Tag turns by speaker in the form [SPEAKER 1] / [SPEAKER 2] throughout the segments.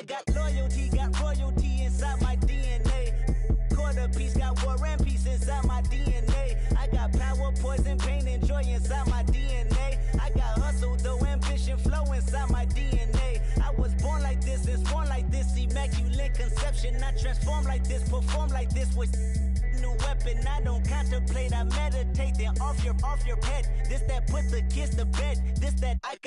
[SPEAKER 1] got loyalty, got royalty inside my DNA. Quarter piece, got war and peace inside my DNA. I got power, poison, pain, and joy inside my DNA. I got hustle, though, ambition, flow inside my DNA. I was born like this and sworn like this, immaculate conception. I transform like this, perform like this with new weapon. I don't contemplate, I meditate, then off your head. This that put the kids to bed. This that I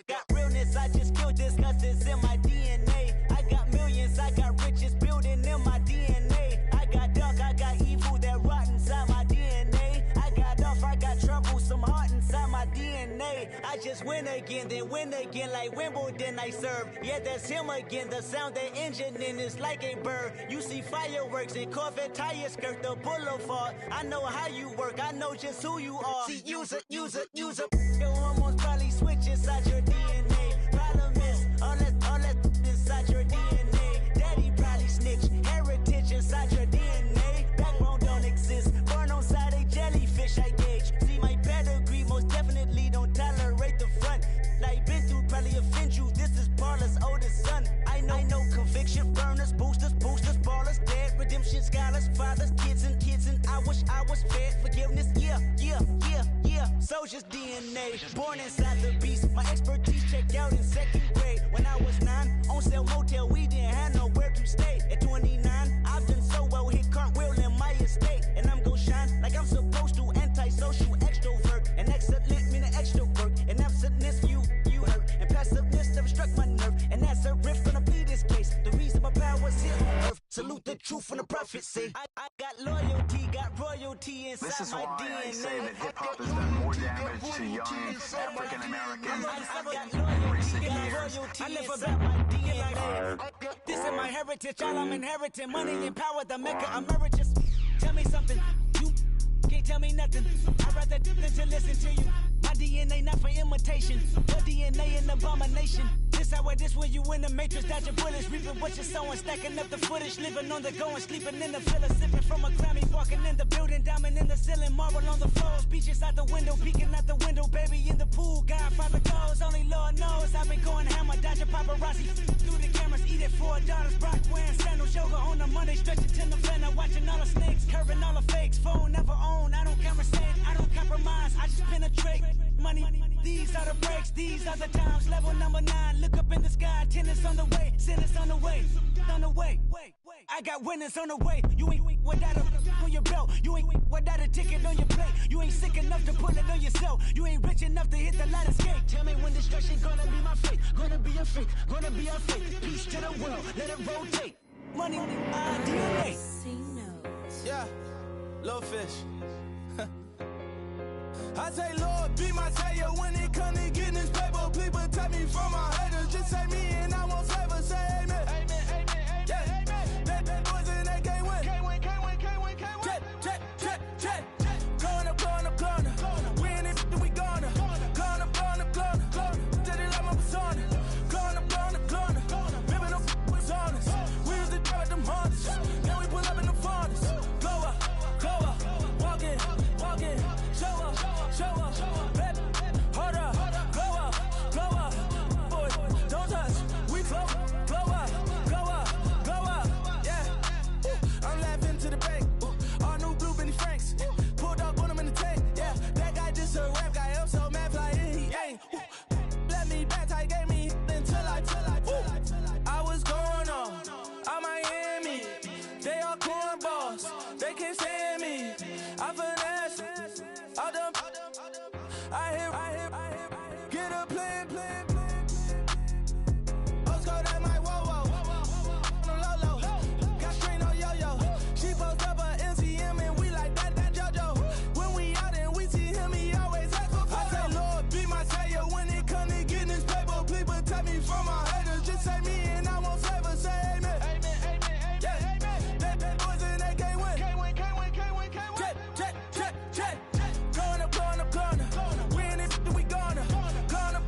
[SPEAKER 1] got realness. I just killed this cause it's in my DNA. I got millions, I got riches building in my DNA. I got dark, I got evil that rot inside my DNA. I got off, I got trouble, some heart inside my DNA. I just win again, then win again like Wimbledon I serve. Yeah, that's him again, the sound that engine in is like a bird. You see fireworks and Corvette tires skirt the boulevard. I know how you work, I know just who you are. See, use it. Your hormones probably switch inside your DNA. Problem is, all that inside your DNA. Daddy probably snitch, heritage inside your DNA. Backbone don't exist, born on side a jellyfish I gauge. See my pedigree, most definitely don't tolerate the front. Like been through, probably offend you, this is Paula's oldest son. I know conviction, burners, boosters, ballers, dead, redemption, scholars, fathers, kids and I wish I was fed forgiveness, yeah. Soldier's DNA, born inside the beast. My expertise checked out in second grade. When I was 9, on sale motel, we didn't have nowhere to stay. At 29, I've done so well, hit cartwheel in my estate. And I'm gon' shine like I'm supposed to, antisocial extrovert. And excellent meaning extra work. And absentness, you hurt. And passiveness never struck my nerve. And that's a riff gonna be this case. The reason my power's here on earth. Salute the truth from the prophecy. I got loyalty, got royalty inside
[SPEAKER 2] this is
[SPEAKER 1] my
[SPEAKER 2] why
[SPEAKER 1] DNA.
[SPEAKER 2] I say that hip-hop has done more damage to young African Americans in recent years.
[SPEAKER 1] I live about my DNA. This is my heritage, all I'm inheriting. Money and power, the Mecca emeritus. Tell me something, you can't tell me nothing. I'd rather than to listen to you. My DNA not for imitation, your DNA an abomination. This how this when you in the matrix, dodging bullets, reaping what you're sowing, stacking up the footage, living on the go and sleeping in the villa, sipping from a Grammy, walking in the building, diamond in the ceiling, marble on the floors, beaches out the window, peeking out the window, baby in the pool, Godfather goes, only Lord knows, I've been going hammer, dodging paparazzi, through the cameras, eat it 4 daughters, Brock wearing sandals, yoga on a Monday, stretching to November, watching all the snakes, curving all the fakes, phone never own, I don't conversate, I don't compromise, I just penetrate, money, these are the breaks, these are the times, level number 9, look up in the sky, tennis on the way, sinners on the way, I got winners on the way, you ain't without a on your belt, you ain't without a ticket on your plate, you ain't sick enough to pull it on yourself, you ain't rich enough to hit the ladder skate. Tell me when destruction gonna be my fate, gonna be a fate, gonna be a fate, peace to the world, let it rotate, money, DNA.
[SPEAKER 3] Yeah, little fish. I say, Lord, be my savior when it come to getting this paper. Please protect me from my haters. Just say me and I want flavor. Say amen. Amen. Yeah. That boys and they can't win. Check. Going up. We in it, we gonna. Going up. Tell it like my persona. Going up. Ripping up was honest. We used to drive them hardest. Now we pull up in the farthest. Go up. Walking. Show up, baby, hold up, go up, boy, don't touch, we flow up, yeah, I'm laughing to the bank, all new blue Benny Franks, pulled up on him in the tank, yeah, that guy just a rap guy, I'm so mad, fly in, he ain't, let me back, tight, gave me until I was going on Miami, they all cornballs, they can't stand me, I finesse, all them. I hear, get a plan. Let's go that my whoa. On the low. Got strain on yo. She post up her MCM and we like that JoJo. When we out and we see him, he always ask for photo. I say, Lord, be my savior when it come to getting this paper. Please protect me from my haters. Just say me and I want flavor. Say amen. Yeah. That boys and they can't win. Check. Going up. We in it, we gonna. Gonna.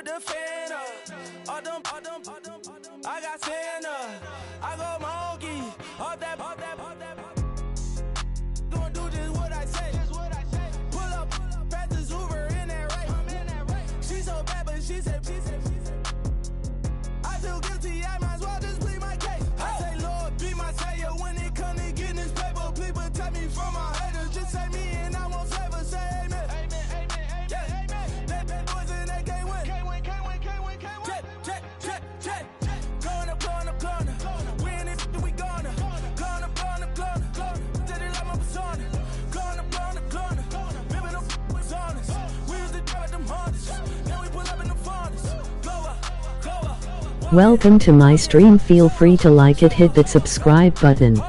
[SPEAKER 3] with the fan up. All them, I got Santa. I go monkey. All that. Gonna do just what I say. Pull up, pass the Uber in that race. She so bad, but she said. I feel guilty, I might as well just plead my case. I say, Lord, be my savior when it come to getting this paper. Please protect me from my haters. Just say me and I won't save her. Say amen. Yeah. That boys and they can't win. Check. Going up. Win it, we gonna. Going up. Did it like my persona. Going up. Living up was honest. We used to drive them hardest. Now we pull up in the furnace. Glow up.
[SPEAKER 4] Welcome to my stream. Feel free to like it, hit that subscribe button.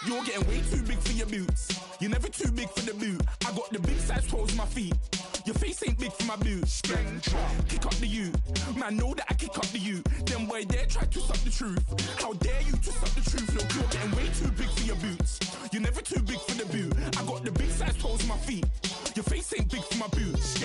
[SPEAKER 3] You're getting way too big for your boots. You're never too big for the boot. I got the big size toes on my feet. Your face ain't big for my boots. Kick up the you. Man, know that I kick up the you. Them boy there try to suck the truth. How dare you to suck the truth? Look, you're getting way too big for your boots. You're never too big for the boot. I got the big size toes on my feet. Your face ain't big for my boots.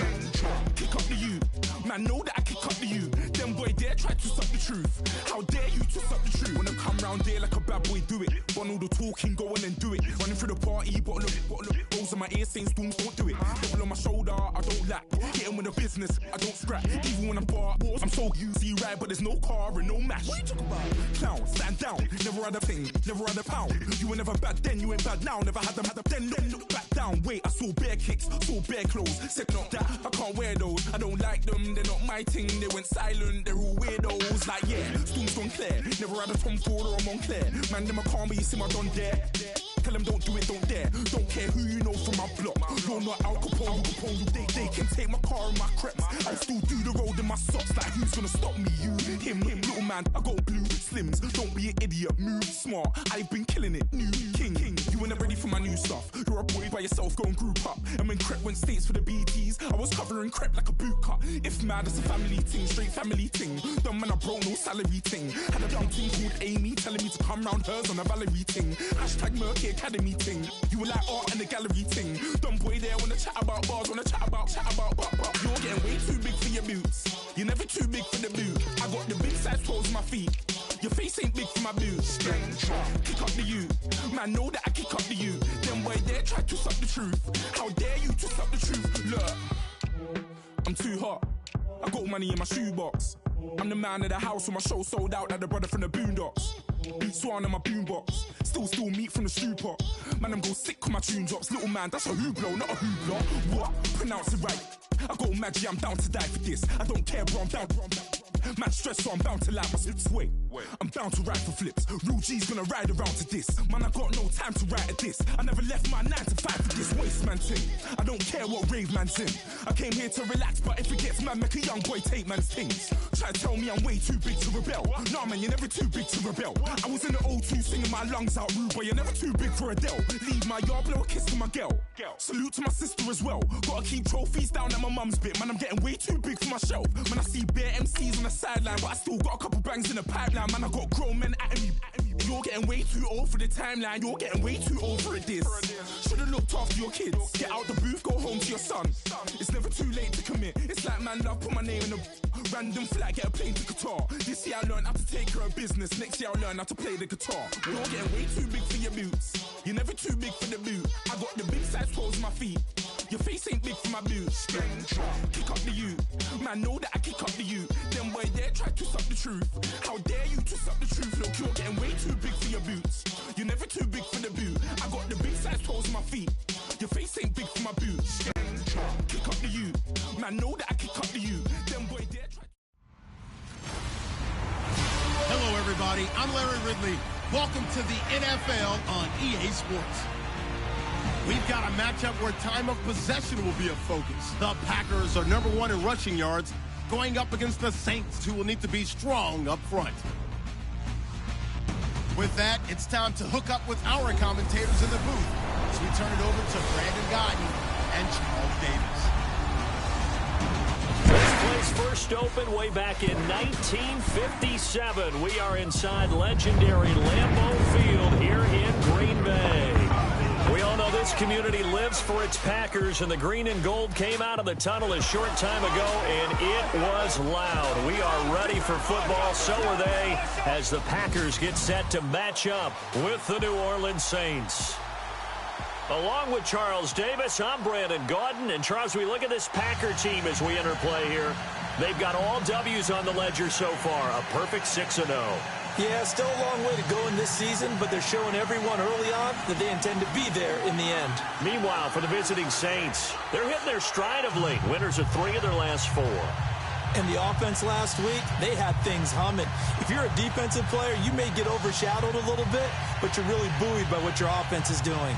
[SPEAKER 3] Kick up the you. Man, know that I kick up the you. Them boy there try to suck the truth. How dare you to suck the truth? Wanna come round there like a bad boy, do it. Want all the talking, go on and do it. Running through the party, bottle up. Rolls on my ear saying storms, don't do it. Devil on my shoulder, I don't lack. Hitting with the business, I don't scrap. Even when I'm bar, I'm so easy right, but there's no car and no match. What you talk about? Clown, stand down. Never had a thing, never had a pound. You were never bad then, you ain't bad now. Never had them, then look back down. Wait, I saw bare kicks, saw bare clothes. Said not that, I can't wear those. I don't like them, they're not my thing. They went silent, they're all weirdos. Like yeah, storm's gone clear. Never had a Tom Ford or a Montclair. Man, them I can't be, you see my done there. Tell them don't do it, don't dare. Don't care who you know from my block. You're not Al Capone, they can take my car and my creps. I'll still do the road in my socks. Like who's gonna stop me? You, him, little man. I got blue slims. Don't be an idiot, move smart. I've been killing it, new king. You were never ready for my new stuff. You're a boy by yourself, go and group up. And when Crep went states for the BTs, I was covering Crep like a boot cut. If mad, it's a family thing, straight family thing. Dumb man, I broke no salary thing. Had a young thing called Amy telling me to come round hers on a Valerie thing. Hashtag Murky Academy thing. You were like art and the gallery thing. Dumb boy there wanna chat about bars, wanna chat about. You're getting way too big for your boots. You're never too big for the boot. I got the big size toes on my feet. Your face ain't big for my boots. Kick up the you. Man, know that I kick up the you. Them boy there try to suck the truth. How dare you to suck the truth? Look, I'm too hot. I got money in my shoebox. I'm the man of the house when my show sold out like the brother from the Boondocks. Beat Swan on my boombox. Still meat from the stew pot. Man, I'm go sick when my tune drops. Little man, that's a hooplo, not a hoopla. What? Pronounce it right. I go Maggie, I'm down to die for this. I don't care, bro, I'm down. Man stressed, so I'm bound to lie my slips. Wait, I'm bound to ride for flips. Real G's gonna ride around to this. Man, I got no time to write at this. I never left my 9 to 5 for this waste man thing. I don't care what rave man's in. I came here to relax, but if it gets mad, make a young boy take man's things. Try to tell me I'm way too big to rebel. Nah, man, you're never too big to rebel. I was in the O2 singing my lungs out rude, but you're never too big for Adele. Leave my yard, blow a kiss to my girl. Salute to my sister as well. Gotta keep trophies down at my mum's bit. Man, I'm getting way too big for my shelf. Man, I see bare MCs on the sideline, but I still got a couple bangs in the pipeline. Man, I got grown men at me. You're getting way too old for the timeline. You're getting way too old for it, this. Should've looked after your kids. Get out the booth, go home to your son. It's never too late to commit. It's like man love, put my name in a random flat, get a plane to Qatar. This year I learned how to take care of business. Next year I'll learn how to play the guitar. You're getting way too big for your boots. You're never too big for the boot. I got the big size toes on my feet. Your face ain't big for my boots. Kick up the you. Man, know that I kick up the you. Them boy there try to suck the truth. How dare you to suck the truth? Look, you're getting way too big for your boots. You're never too big for the boot. I got the big size toes on my feet. Your face ain't big for my boots. Kick up the you. Man, know that I kick up the you. Them boy there try.
[SPEAKER 5] Hello, everybody. I'm Larry Ridley. Welcome to the NFL on EA Sports. We've got a matchup where time of possession will be a focus. The Packers are number 1 in rushing yards, going up against the Saints, who will need to be strong up front. With that, it's time to hook up with our commentators in the booth as we turn it over to Brandon Godden and Charles Davis.
[SPEAKER 6] This place first opened way back in 1957. We are inside legendary Lambeau Field here in Green Bay. We all know this community lives for its Packers, and the green and gold came out of the tunnel a short time ago, and it was loud. We are ready for football, so are they, as the Packers get set to match up with the New Orleans Saints. Along with Charles Davis, I'm Brandon Gaudin. And Charles, we look at this Packer team as we enter play here. They've got all W's on the ledger so far, a perfect 6-0.
[SPEAKER 7] Yeah, still a long way to go in this season, but they're showing everyone early on that they intend to be there in the end.
[SPEAKER 6] Meanwhile, for the visiting Saints, they're hitting their stride of late. Winners of 3 of their last 4.
[SPEAKER 7] And the offense last week, they had things humming. If you're a defensive player, you may get overshadowed a little bit, but you're really buoyed by what your offense is doing.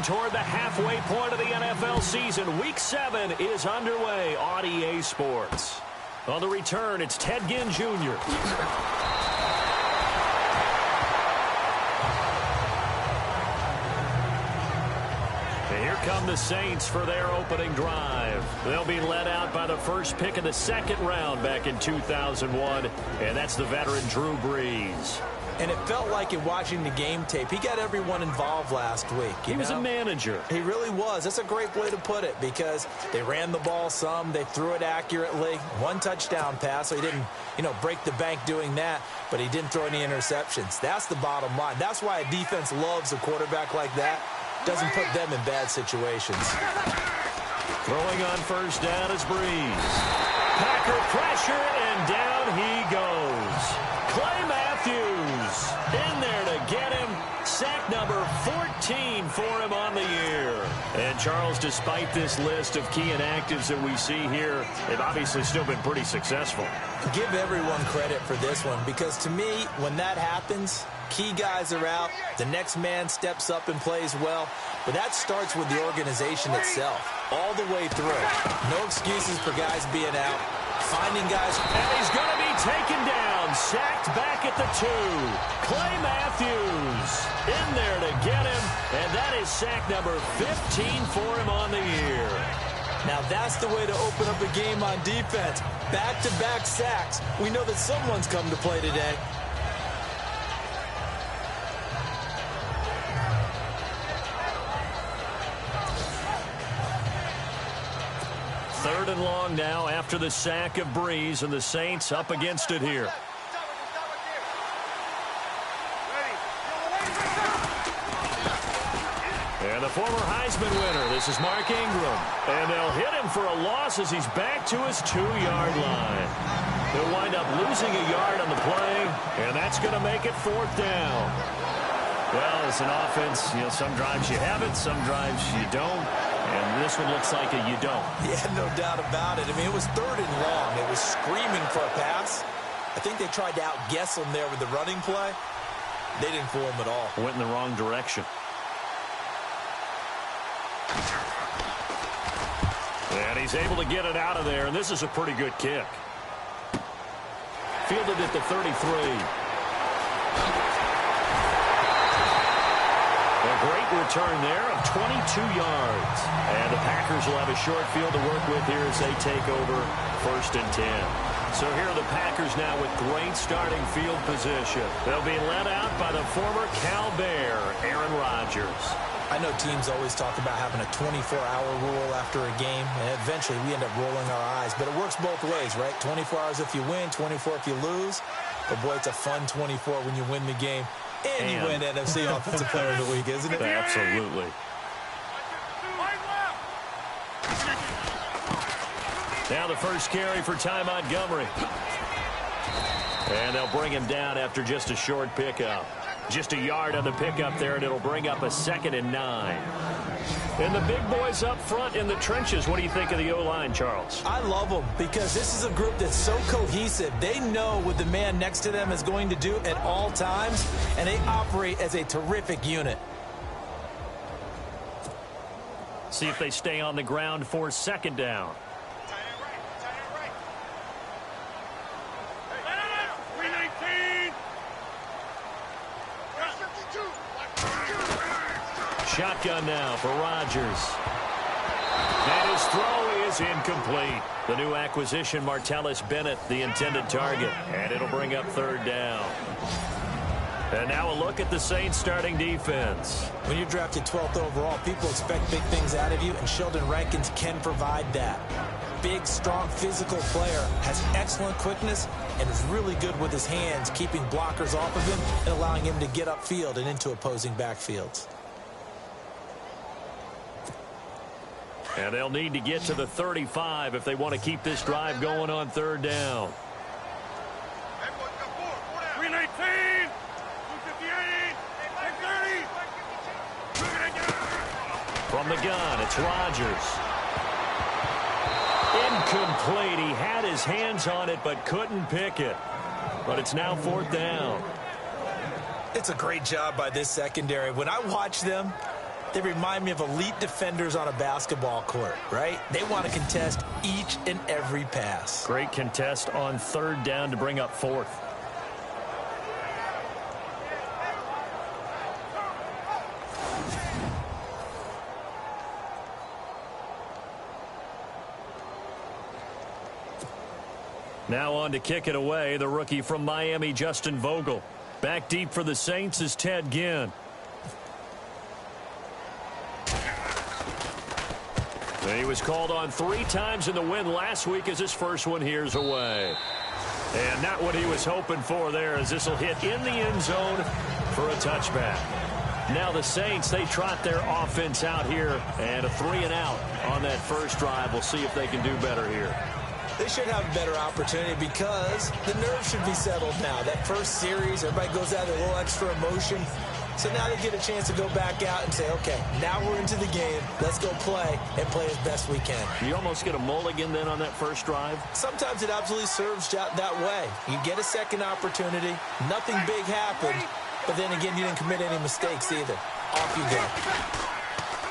[SPEAKER 6] toward the halfway point of the NFL season. Week 7 is underway on EA Sports. On the return, it's Ted Ginn Jr. Here come the Saints for their opening drive. They'll be led out by the first pick of the second round back in 2001, and that's the veteran Drew Brees.
[SPEAKER 7] And it felt like in watching the game tape, he got everyone involved last week.
[SPEAKER 6] He was a manager.
[SPEAKER 7] He really was. That's a great way to put it because they ran the ball some. They threw it accurately. 1 touchdown pass, so he didn't, break the bank doing that, but he didn't throw any interceptions. That's the bottom line. That's why a defense loves a quarterback like that. Doesn't put them in bad situations.
[SPEAKER 6] Throwing on first down is Brees. Packer pressure, and down he goes. Clay Matthews in there to get him. Sack number 14 for him on the year. And Charles, despite this list of key inactives that we see here, they've obviously still been pretty successful.
[SPEAKER 7] Give everyone credit for this one because to me, when that happens, key guys are out, the next man steps up and plays well, but that starts with the organization itself, all the way through. No excuses for guys being out, finding guys.
[SPEAKER 6] And he's going to be taken down, sacked back at the 2. Clay Matthews in there to get him, and that is sack number 15 for him on the year.
[SPEAKER 7] Now that's the way to open up a game on defense. Back-to-back sacks. We know that someone's come to play today.
[SPEAKER 6] Third and long now after the sack of Brees, and the Saints up against it here. And the former Heisman winner, this is Mark Ingram. And they'll hit him for a loss as he's back to his 2-yard line. They'll wind up losing a yard on the play, and that's going to make it 4th down. Well, as an offense, some drives you have it, some drives you don't. And this one looks like a you don't.
[SPEAKER 7] Yeah, no doubt about it. I mean, it was 3rd and long. It was screaming for a pass. I think they tried to outguess him there with the running play. They didn't fool him at all.
[SPEAKER 6] Went in the wrong direction. And he's able to get it out of there, and this is a pretty good kick. Fielded at the 33. A great return there of 22 yards. And the Packers will have a short field to work with here as they take over 1st and 10. So here are the Packers now with great starting field position. They'll be led out by the former Cal Bear, Aaron Rodgers.
[SPEAKER 7] I know teams always talk about having a 24-hour rule after a game, and eventually we end up rolling our eyes. But it works both ways, right? 24 hours if you win, 24 if you lose. But, boy, it's a fun 24 when you win the game. And you win NFC Offensive Player of the Week, isn't it?
[SPEAKER 6] Absolutely. Now the first carry for Ty Montgomery. And they'll bring him down after just a short pickup. Just a yard on the pickup there, and it'll bring up a 2nd and 9. And the big boys up front in the trenches. What do you think of the O-line, Charles?
[SPEAKER 7] I love them because this is a group that's so cohesive. They know what the man next to them is going to do at all times, and they operate as a terrific unit.
[SPEAKER 6] See if they stay on the ground for 2nd down. Shotgun now for Rodgers. And his throw is incomplete. The new acquisition, Martellus Bennett, the intended target. And it'll bring up 3rd down. And now a look at the Saints starting defense.
[SPEAKER 7] When you're drafted 12th overall, people expect big things out of you, and Sheldon Rankins can provide that. Big, strong, physical player, has excellent quickness, and is really good with his hands, keeping blockers off of him and allowing him to get upfield and into opposing backfields.
[SPEAKER 6] And they'll need to get to the 35 if they want to keep this drive going on 3rd down.
[SPEAKER 5] 319, 258, 30.
[SPEAKER 6] From the gun, it's Rodgers. Incomplete. He had his hands on it but couldn't pick it. But it's now 4th down.
[SPEAKER 7] It's a great job by this secondary. When I watch them, They remind me of elite defenders on a basketball court, right? They want to contest each and every pass.
[SPEAKER 6] Great contest on third down to bring up fourth. Now on to kick it away, the rookie from Miami, Justin Vogel. Back deep for the Saints is Ted Ginn. And he was called on 3 times in the win last week as his first one here's away. And not what he was hoping for there, as this will hit in the end zone for a touchback. Now the Saints, they trot their offense out here, and a 3-and-out on that first drive. We'll see if they can do better here.
[SPEAKER 7] They should have a better opportunity because the nerves should be settled now. That first series, everybody goes out with a little extra emotion. So now they get a chance to go back out and say, okay, now we're into the game. Let's go play and play as best we can.
[SPEAKER 6] You almost get a mulligan then on that first drive?
[SPEAKER 7] Sometimes it absolutely serves that way. You get a second opportunity. Nothing big happened. But then again, you didn't commit any mistakes either. Off you go.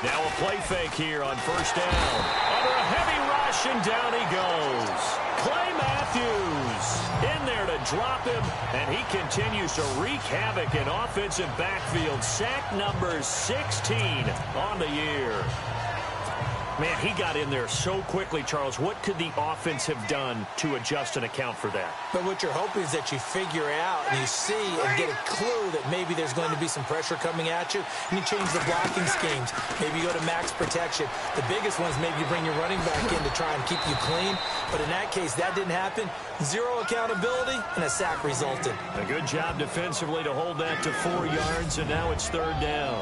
[SPEAKER 6] Now a play fake here on first down. Under a heavy rush, and down he goes. Clay Matthews in there to drop him, and he continues to wreak havoc in offensive backfield. Sack number 16 on the year. Man, he got in there so quickly, Charles. What could the offense have done to adjust and account for that?
[SPEAKER 7] But what you're hoping is that you figure out and you see and get a clue that maybe there's going to be some pressure coming at you, and you change the blocking schemes. Maybe you go to max protection. The biggest one is maybe you bring your running back in to try and keep you clean. But in that case, that didn't happen. Zero accountability, and a sack resulted.
[SPEAKER 6] A good job defensively to hold that to 4 yards, and now it's third down.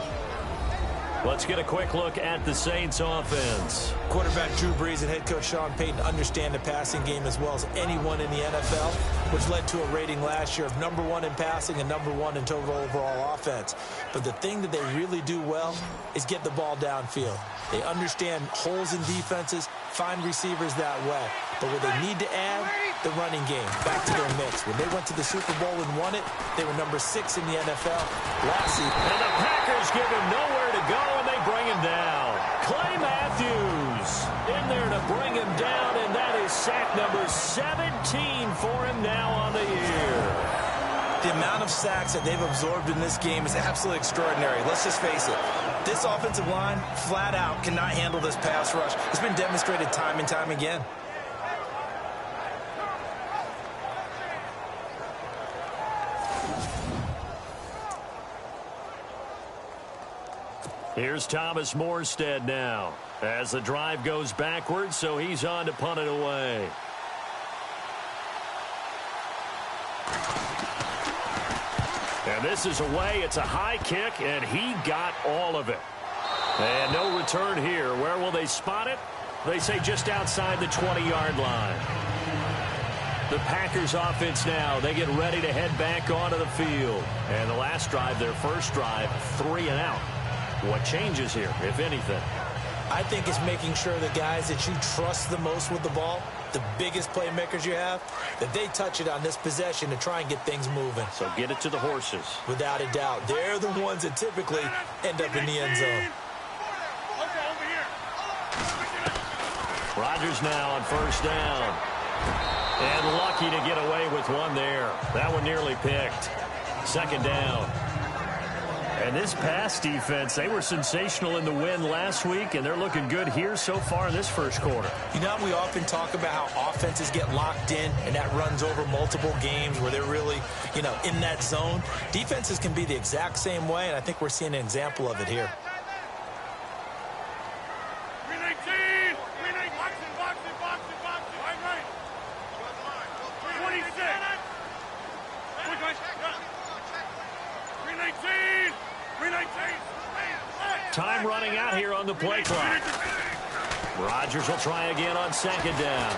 [SPEAKER 6] Let's get a quick look at the Saints offense.
[SPEAKER 7] Quarterback Drew Brees and head coach Sean Payton understand the passing game as well as anyone in the NFL, which led to a rating last year of #1 in passing and #1 in total overall offense. But the thing that they really do well is get the ball downfield. They understand holes in defenses, find receivers that way. But what they need to add, the running game, back to their mix. When they went to the Super Bowl and won it, they were number 6 in the NFL last season.
[SPEAKER 6] And the Packers give him nowhere to go, and they bring him down. Clay Matthews in there to bring him down, and that is sack number 17 for him now on the year.
[SPEAKER 3] The amount of sacks that they've absorbed in this game is absolutely extraordinary. Let's just face it. This offensive line, flat out, cannot handle this pass rush. It's been demonstrated time and time again.
[SPEAKER 6] Here's Thomas Morstead now as the drive goes backwards, so he's on to punt it away. And this is away. It's a high kick, and he got all of it. And no return here. Where will they spot it? They say just outside the 20-yard line. The Packers offense now, they get ready to head back onto the field. And the last drive, their first drive, 3-and-out. What changes here, if anything?
[SPEAKER 7] I think it's making sure the guys that you trust the most with the ball, the biggest playmakers you have, that they touch it on this possession to try and get things moving.
[SPEAKER 6] So get it to the horses.
[SPEAKER 7] Without a doubt. They're the ones that typically end up in the end zone.
[SPEAKER 6] Rodgers now on first down. And lucky to get away with one there. That one nearly picked. Second down. And this pass defense, they were sensational in the win last week, and they're looking good here so far in this first quarter.
[SPEAKER 7] You know, we often talk about how offenses get locked in, and that runs over multiple games where they're really, in that zone. Defenses can be the exact same way, and I think we're seeing an example of it here.
[SPEAKER 6] Time running out here on the play clock. Rodgers will try again on second down.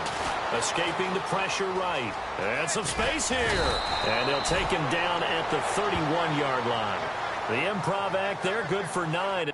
[SPEAKER 6] Escaping the pressure right. And some space here. And they'll take him down at the 31-yard line. The improv act there, good for 9.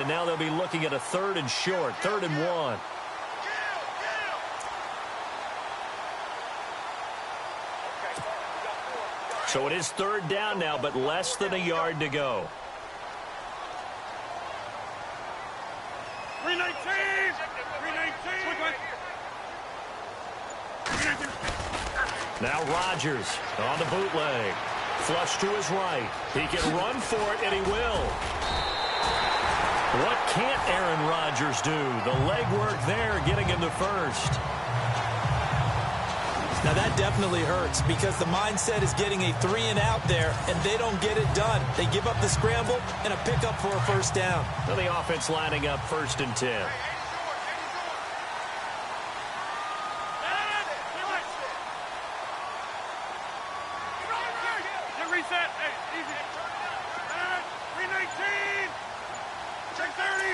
[SPEAKER 6] And now they'll be looking at a 3rd and short, 3rd and 1. So it is 3rd down now, but less than a yard to go.
[SPEAKER 5] 319! 319!
[SPEAKER 6] Now Rodgers on the bootleg. Flush to his right. He can run for it, and he will. What can't Aaron Rodgers do? The legwork there getting him to first.
[SPEAKER 7] Now that definitely hurts because the mindset is getting a 3-and-out there, and they don't get it done. They give up the scramble and a pickup for a 1st down.
[SPEAKER 6] So the offense lining up 1st and 10.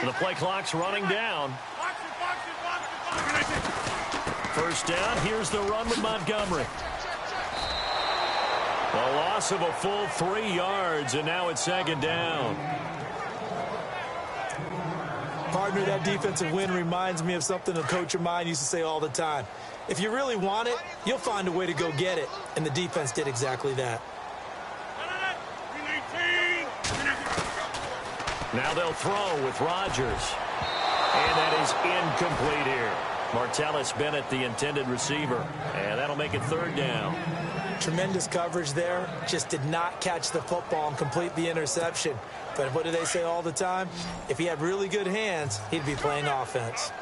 [SPEAKER 6] The play clock's running down. 1st down. Here's the run with Montgomery. The loss of a full 3 yards, and now it's 2nd down.
[SPEAKER 7] Partner, that defensive win reminds me of something a coach of mine used to say all the time. If you really want it, you'll find a way to go get it. And the defense did exactly that.
[SPEAKER 6] Now they'll throw with Rodgers. And that is incomplete here. Martellus Bennett, the intended receiver. And that'll make it 3rd down.
[SPEAKER 7] Tremendous coverage there. Just did not catch the football and complete the interception. But what do they say all the time? If he had really good hands, he'd be playing offense.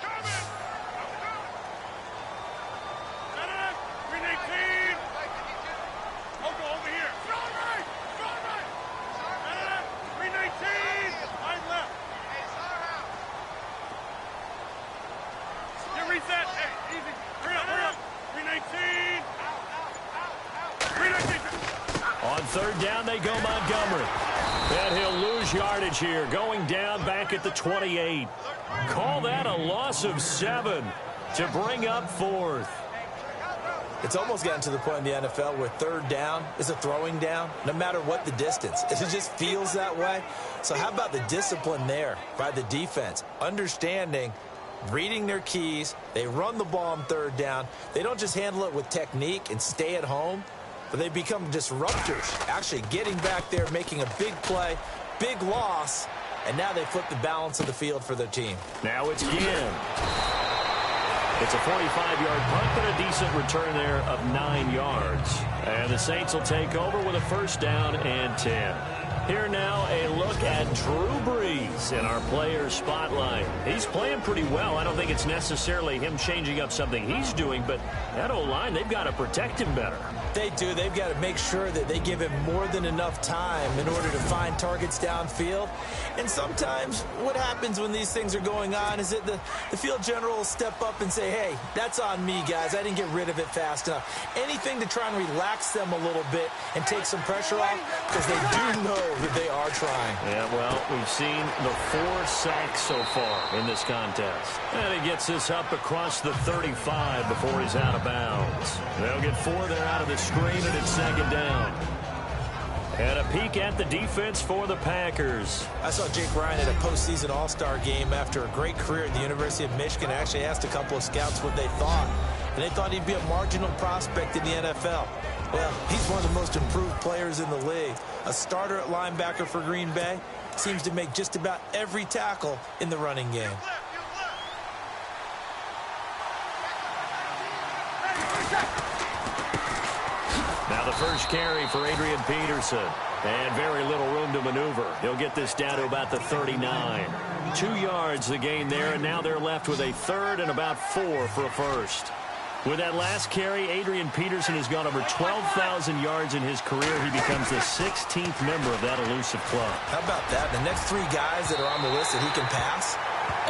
[SPEAKER 6] On 3rd down, they go Montgomery. And he'll lose yardage here, going down back at the 28. Call that a loss of 7 to bring up 4th.
[SPEAKER 7] It's almost gotten to the point in the NFL where 3rd down is a throwing down, no matter what the distance. It just feels that way. So how about the discipline there by the defense? Understanding, reading their keys. They run the ball on 3rd down. They don't just handle it with technique and stay at home, but they become disruptors, actually getting back there, making a big play, big loss, and now they flip the balance of the field for their team.
[SPEAKER 6] Now it's Ginn. It's a 45-yard punt, but a decent return there of 9 yards. And the Saints will take over with a 1st down and 10. Here now, a look at Drew Brees in our player spotlight. He's playing pretty well. I don't think it's necessarily him changing up something he's doing, but that O-line, they've got to protect him better.
[SPEAKER 7] They do. They've got to make sure that they give him more than enough time in order to find targets downfield. And sometimes what happens when these things are going on is that the field general will step up and say, hey, that's on me, guys. I didn't get rid of it fast enough. Anything to try and relax them a little bit and take some pressure off, because they do know that they are trying.
[SPEAKER 6] Yeah, well, we've seen the 4 sacks so far in this contest. And he gets this up across the 35 before he's out of bounds. They'll get 4 there out of the screen, and it's 2nd down. And a peek at the defense for the Packers.
[SPEAKER 7] I saw Jake Ryan at a postseason All-Star game after a great career at the University of Michigan. I actually asked a couple of scouts what they thought, and they thought he'd be a marginal prospect in the NFL. Well, he's one of the most improved players in the league. A starter at linebacker for Green Bay. Seems to make just about every tackle in the running game.
[SPEAKER 6] Now the first carry for Adrian Peterson. And very little room to maneuver. He'll get this down to about the 39. 2 yards the gain there, and now they're left with a 3rd and about 4 for a 1st. With that last carry, Adrian Peterson has gone over 12,000 yards in his career. He becomes the 16th member of that elusive club.
[SPEAKER 7] How about that? The next 3 guys that are on the list that he can pass,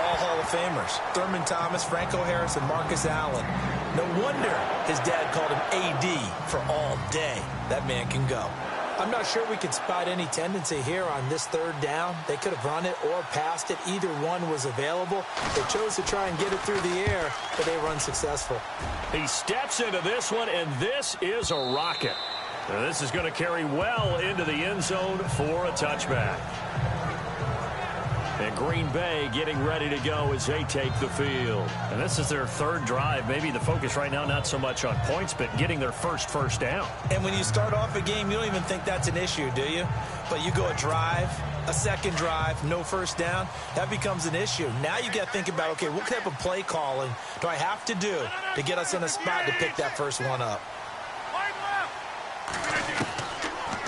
[SPEAKER 7] all Hall of Famers. Thurman Thomas, Franco Harris, and Marcus Allen. No wonder his dad called him AD for all day. That man can go. I'm not sure we could spot any tendency here on this 3rd down. They could have run it or passed it. Either one was available. They chose to try and get it through the air, but they were unsuccessful.
[SPEAKER 6] He steps into this one, and this is a rocket. Now, this is going to carry well into the end zone for a touchback. And Green Bay getting ready to go as they take the field.
[SPEAKER 8] And this is their third drive. Maybe the focus right now not so much on points, but getting their first down.
[SPEAKER 7] And when you start off a game, you don't even think that's an issue, do you? But you go a drive, a second drive, no first down, that becomes an issue. Now you got to think about, okay, what type of play calling do I have to do to get us in a spot to pick that first one up?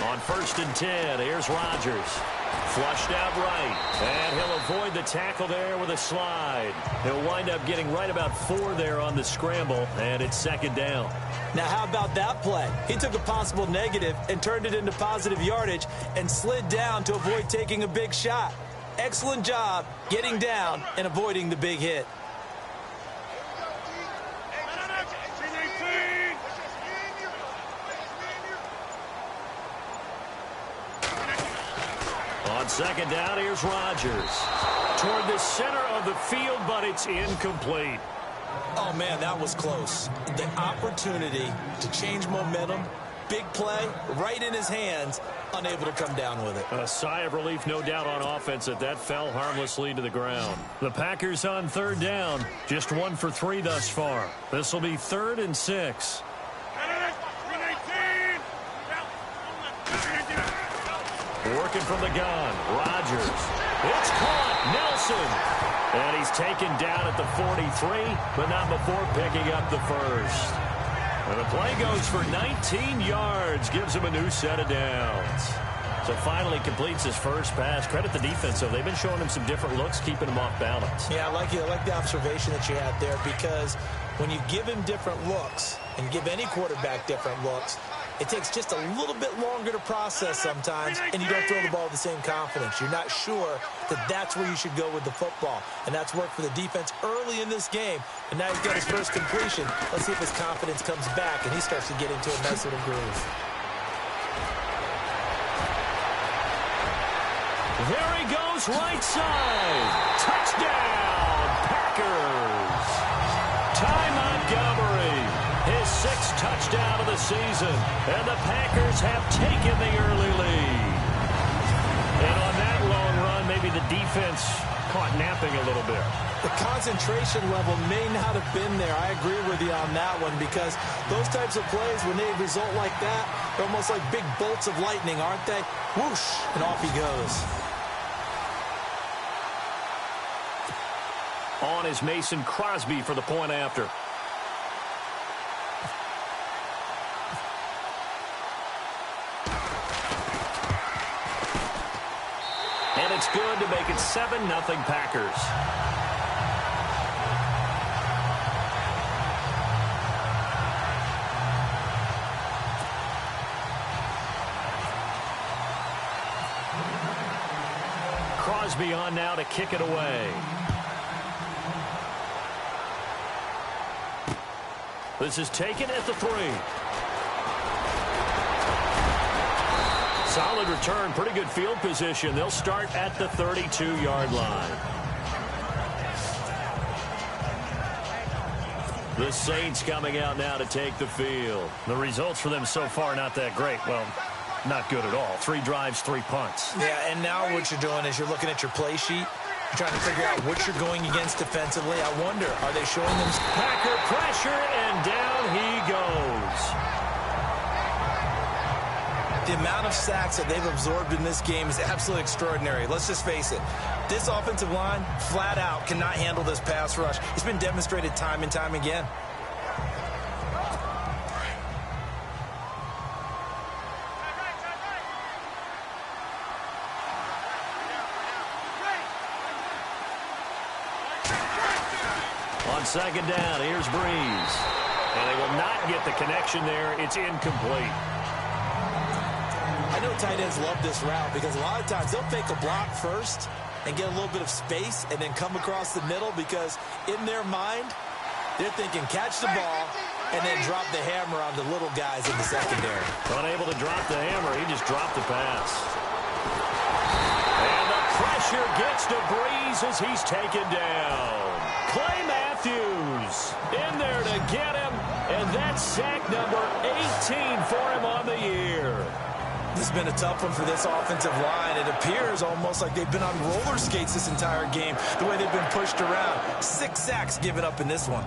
[SPEAKER 6] On 1st and 10, here's Rodgers. Flushed out right, and he'll avoid the tackle there with a slide. He'll wind up getting right about 4 there on the scramble, and it's 2nd down.
[SPEAKER 7] Now, how about that play? He took a possible negative and turned it into positive yardage and slid down to avoid taking a big shot. Excellent job getting down and avoiding the big hit.
[SPEAKER 6] On 2nd down, here's Rodgers. Toward the center of the field, but it's incomplete.
[SPEAKER 7] Oh, man, that was close. The opportunity to change momentum, big play, right in his hands, unable to come down with it.
[SPEAKER 6] A sigh of relief, no doubt, on offense that fell harmlessly to the ground. The Packers on 3rd down, just 1 for 3 thus far. This will be 3rd and 6. Working from the gun, Rodgers. It's caught, Nelson. And he's taken down at the 43, but not before picking up the first. And the play goes for 19 yards, gives him a new set of downs. So finally completes his first pass. Credit the defense, though. They've been showing him some different looks, keeping him off balance.
[SPEAKER 7] Yeah, I like the observation that you had there, because when you give him different looks and give any quarterback different looks, it takes just a little bit longer to process sometimes, and you don't throw the ball with the same confidence. You're not sure that that's where you should go with the football, and that's worked for the defense early in this game. And now he's got his first completion. Let's see if his confidence comes back and he starts to get into a nice little groove.
[SPEAKER 6] There he goes, right side. Touchdown, Packers. Ty Montgomery, his 6th touchdown of the season, and the Packers have taken the early lead. And on that long run, maybe the defense caught napping a little bit.
[SPEAKER 7] The concentration level may not have been there. I agree with you on that one, because those types of plays, when they result like that, they're almost like big bolts of lightning, aren't they? Whoosh, and off he goes.
[SPEAKER 6] On is Mason Crosby for the point after. And it's good to make it 7-0 Packers. Crosby on now to kick it away. This is taken at the 3. Solid return, pretty good field position. They'll start at the 32-yard line. The Saints coming out now to take the field.
[SPEAKER 8] The results for them so far not that great. Well, not good at all. 3 drives, 3 punts.
[SPEAKER 7] Yeah, and now what you're doing is you're looking at your play sheet. You're trying to figure out what you're going against defensively. I wonder, are they showing them
[SPEAKER 6] Packer pressure, and down he goes.
[SPEAKER 7] The amount of sacks that they've absorbed in this game is absolutely extraordinary. Let's just face it. This offensive line, flat out, cannot handle this pass rush. It's been demonstrated time and time again.
[SPEAKER 6] On 2nd down, here's Breeze. And they will not get the connection there. It's incomplete.
[SPEAKER 7] I know tight ends love this route because a lot of times they'll fake a block first and get a little bit of space and then come across the middle, because in their mind, they're thinking catch the ball and then drop the hammer on the little guys in the secondary.
[SPEAKER 6] Unable to drop the hammer, he just dropped the pass. And the pressure gets to Breeze as he's taken down. Clay Matthews in there to get him, and that's sack number 18 for him on the year.
[SPEAKER 7] This has been a tough one for this offensive line. It appears almost like they've been on roller skates this entire game, the way they've been pushed around. 6 sacks given up in this one.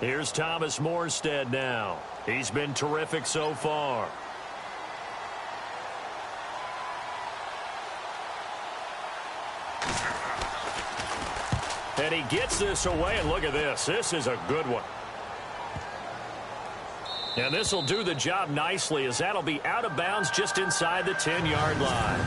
[SPEAKER 6] Here's Thomas Morstead now. He's been terrific so far. And he gets this away, and look at this. This is a good one. And this will do the job nicely, as that'll be out of bounds just inside the 10-yard line.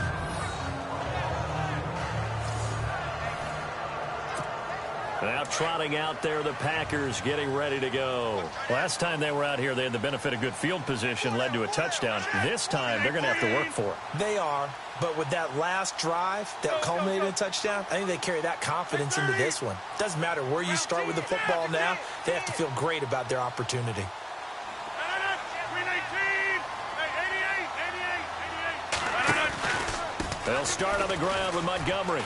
[SPEAKER 6] Now trotting out there, the Packers getting ready to go.
[SPEAKER 8] Last time they were out here, they had the benefit of good field position, led to a touchdown. This time, they're going to have to work for it.
[SPEAKER 7] They are, but with that last drive that culminated in a touchdown, I think they carry that confidence into this one. Doesn't matter where you start with the football now, they have to feel great about their opportunity.
[SPEAKER 6] They'll start on the ground with Montgomery.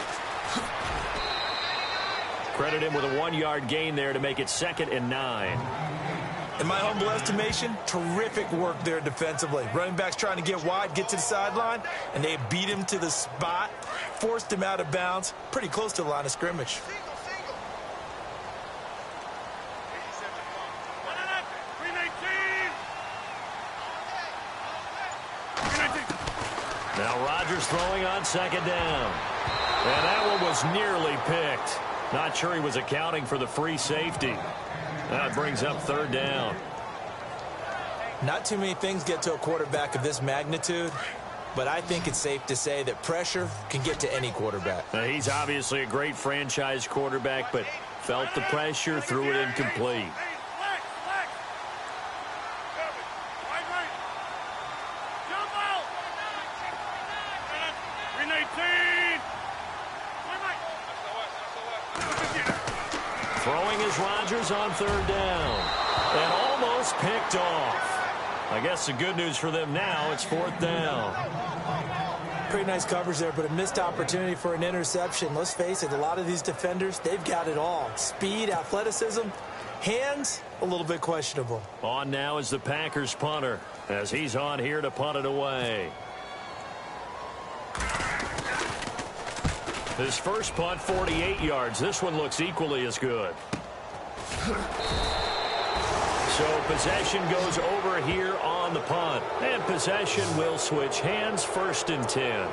[SPEAKER 6] Credit him with a 1-yard gain there to make it 2nd and 9.
[SPEAKER 7] In my humble estimation, terrific work there defensively. Running backs trying to get wide, get to the sideline, and they beat him to the spot, forced him out of bounds, pretty close to the line of scrimmage.
[SPEAKER 6] Now Rodgers throwing on 2nd down. And that one was nearly picked. Not sure he was accounting for the free safety. That brings up 3rd down.
[SPEAKER 7] Not too many things get to a quarterback of this magnitude, but I think it's safe to say that pressure can get to any quarterback.
[SPEAKER 6] He's obviously a great franchise quarterback, but felt the pressure, threw it incomplete. Throwing is Rodgers on 3rd down. And almost picked off. I guess the good news for them now, it's 4th down.
[SPEAKER 7] Pretty nice coverage there, but a missed opportunity for an interception. Let's face it, a lot of these defenders, they've got it all. Speed, athleticism, hands, a little bit questionable.
[SPEAKER 6] On now is the Packers punter, as he's on here to punt it away. His first punt, 48 yards. This one looks equally as good. So possession goes over here on the punt. And possession will switch hands, 1st and 10.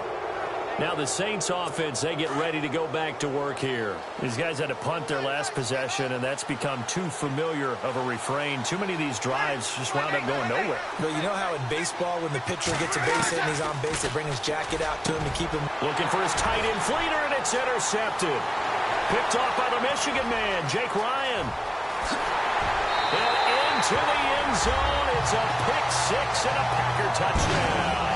[SPEAKER 6] Now the Saints offense, they get ready to go back to work here.
[SPEAKER 8] These guys had to punt their last possession, and that's become too familiar of a refrain. Too many of these drives just wound up going nowhere.
[SPEAKER 7] But you know how in baseball, when the pitcher gets a base hit and he's on base, they bring his jacket out to him to keep him.
[SPEAKER 6] Looking for his tight end Fleeter, and it's intercepted. Picked off by the Michigan man, Jake Ryan. And into the end zone. It's a pick-6 and a Packer touchdown.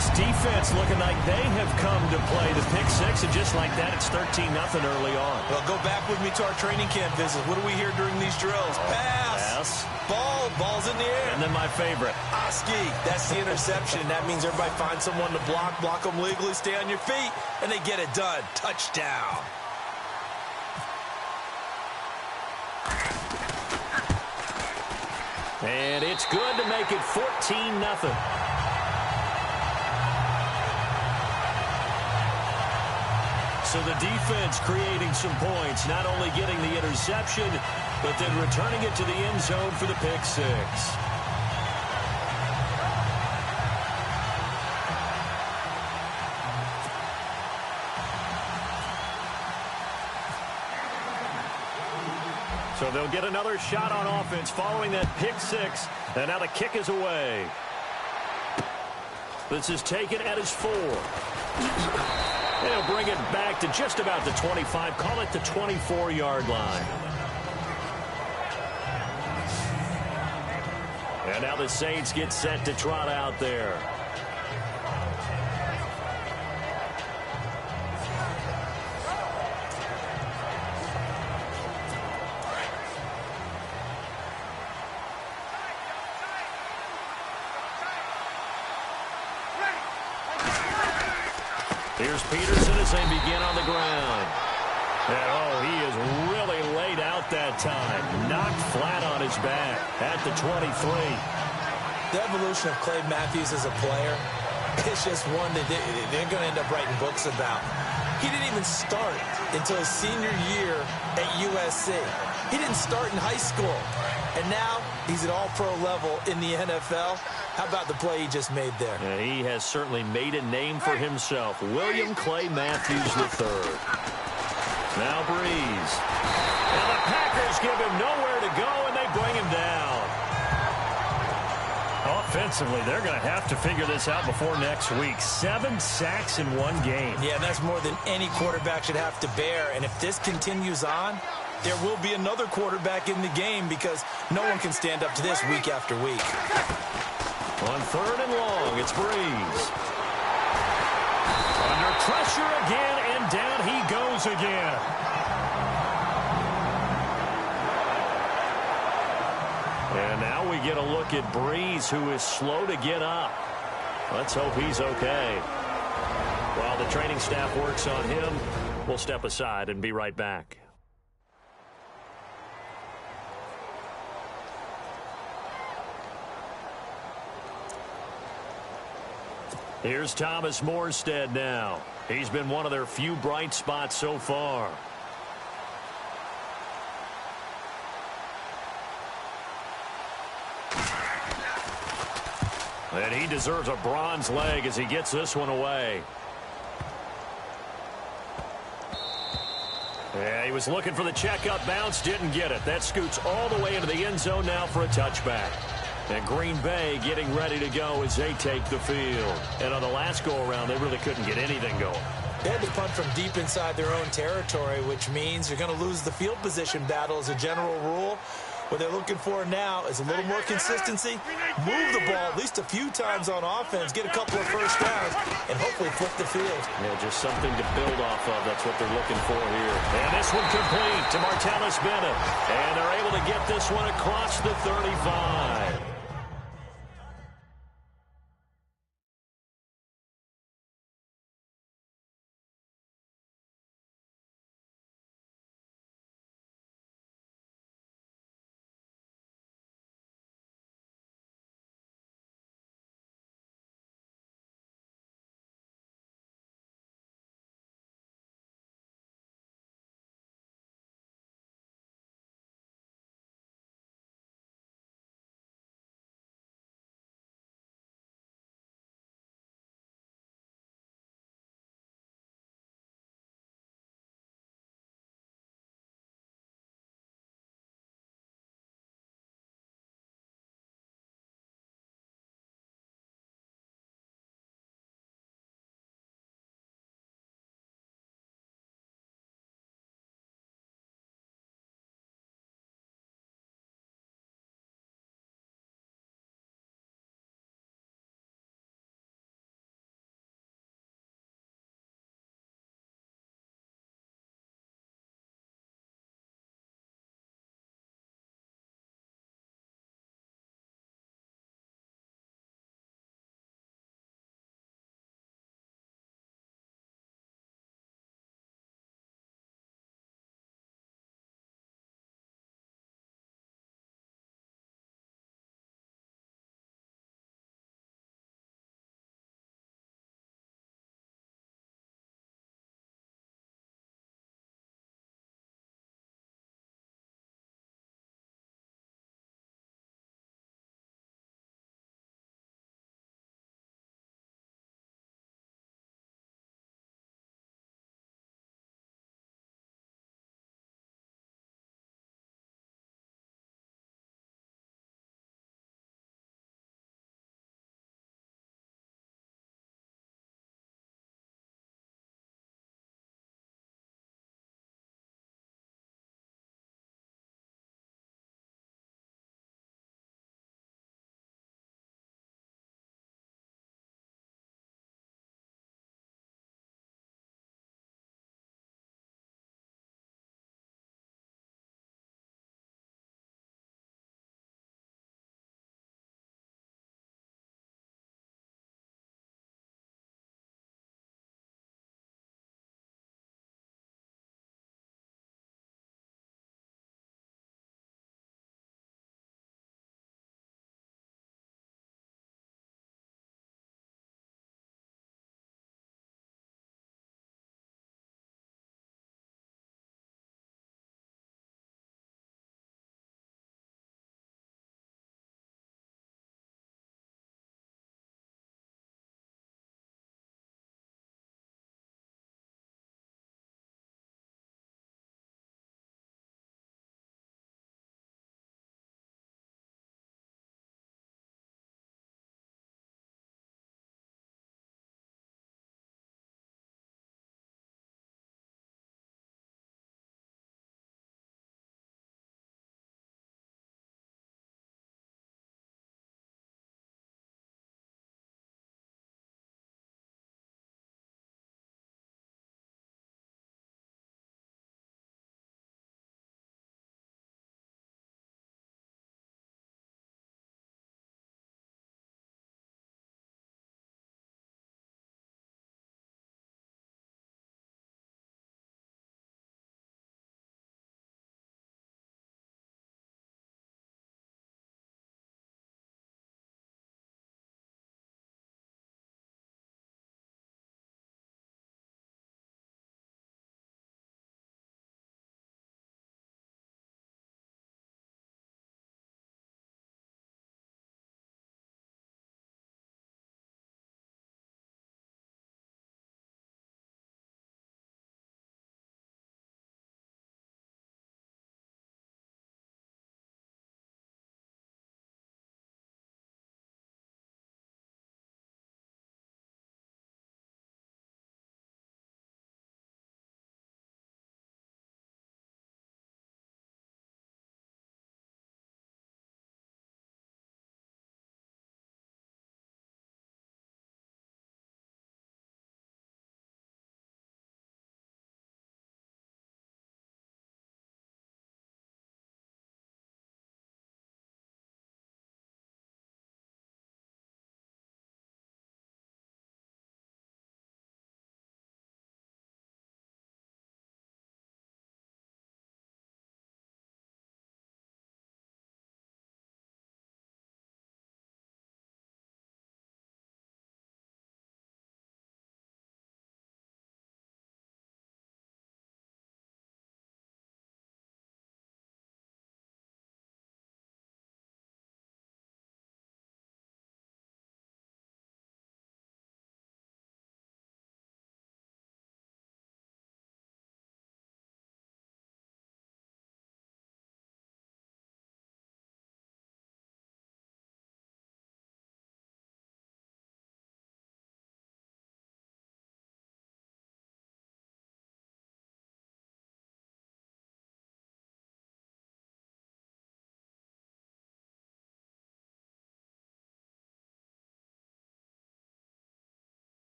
[SPEAKER 6] This defense looking like they have come to play the pick-6, and just like that, it's 13-0 early on.
[SPEAKER 7] Well, go back with me to our training camp visit. What do we hear during these drills? Pass. Ball's in the air.
[SPEAKER 6] And then my favorite.
[SPEAKER 7] Oski, that's the interception. That means everybody finds someone to block them legally, stay on your feet, and they get it done. Touchdown.
[SPEAKER 6] And it's good to make it 14-0. So the defense creating some points, not only getting the interception, but then returning it to the end zone for the pick-6. So they'll get another shot on offense following that pick-6, and now the kick is away. This is taken at his 4. They'll bring it back to just about the 25. Call it the 24-yard line. And now the Saints get set to trot out there. Here's Peterson as they begin on the ground. And, oh, he is really laid out that time. Knocked flat on his back at the 23.
[SPEAKER 7] The evolution of Clay Matthews as a player, it's just one that they're going to end up writing books about. He didn't even start until his senior year at USC. He didn't start in high school. And now he's at all-pro level in the NFL. How about the play he just made there?
[SPEAKER 6] Yeah, he has certainly made a name for himself. William Clay Matthews III. Now Breeze. And the Packers give him nowhere to go, and they bring him down.
[SPEAKER 8] Offensively, they're going to have to figure this out before next week. 7 sacks in one game.
[SPEAKER 7] Yeah, that's more than any quarterback should have to bear. And if this continues on, there will be another quarterback in the game because no one can stand up to this week after week.
[SPEAKER 6] On 3rd and long, it's Breeze. Under pressure again, and down he goes again. And now we get a look at Breeze, who is slow to get up. Let's hope he's okay. While the training staff works on him, we'll step aside and be right back. Here's Thomas Morstead now. He's been one of their few bright spots so far. And he deserves a bronze leg as he gets this one away. Yeah, he was looking for the checkup bounce, didn't get it. That scoots all the way into the end zone now for a touchback. And Green Bay getting ready to go as they take the field. And on the last go-around, they really couldn't get anything going.
[SPEAKER 7] They had to punt from deep inside their own territory, which means you're going to lose the field position battle as a general rule. What they're looking for now is a little more consistency, move the ball at least a few times on offense, get a couple of first downs, and hopefully flip the field.
[SPEAKER 6] Yeah, just something to build off of. That's what they're looking for here. And this one complete to Martellus Bennett. And they're able to get this one across the 35.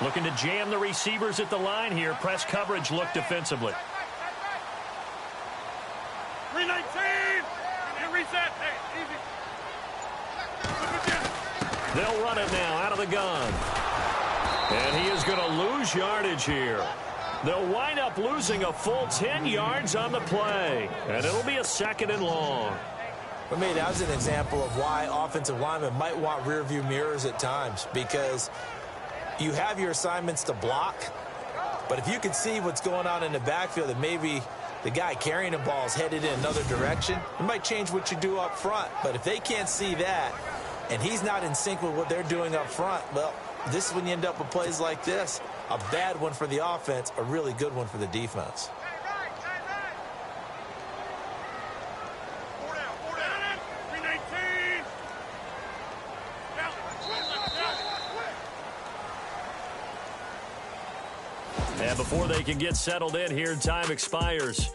[SPEAKER 6] Looking to jam the receivers at the line here. Press coverage look defensively.
[SPEAKER 9] 319. And reset. Hey, easy.
[SPEAKER 6] They'll run it now out of the gun. And he is going to lose yardage here. They'll wind up losing a full 10 yards on the play. And it'll be a 2nd and long.
[SPEAKER 7] For me, that was an example of why offensive linemen might want rearview mirrors at times, because you have your assignments to block, but if you can see what's going on in the backfield, that maybe the guy carrying the ball is headed in another direction, it might change what you do up front. But if they can't see that, and he's not in sync with what they're doing up front, well, this is when you end up with plays like this. A bad one for the offense, a really good one for the defense.
[SPEAKER 6] And before they can get settled in here, time expires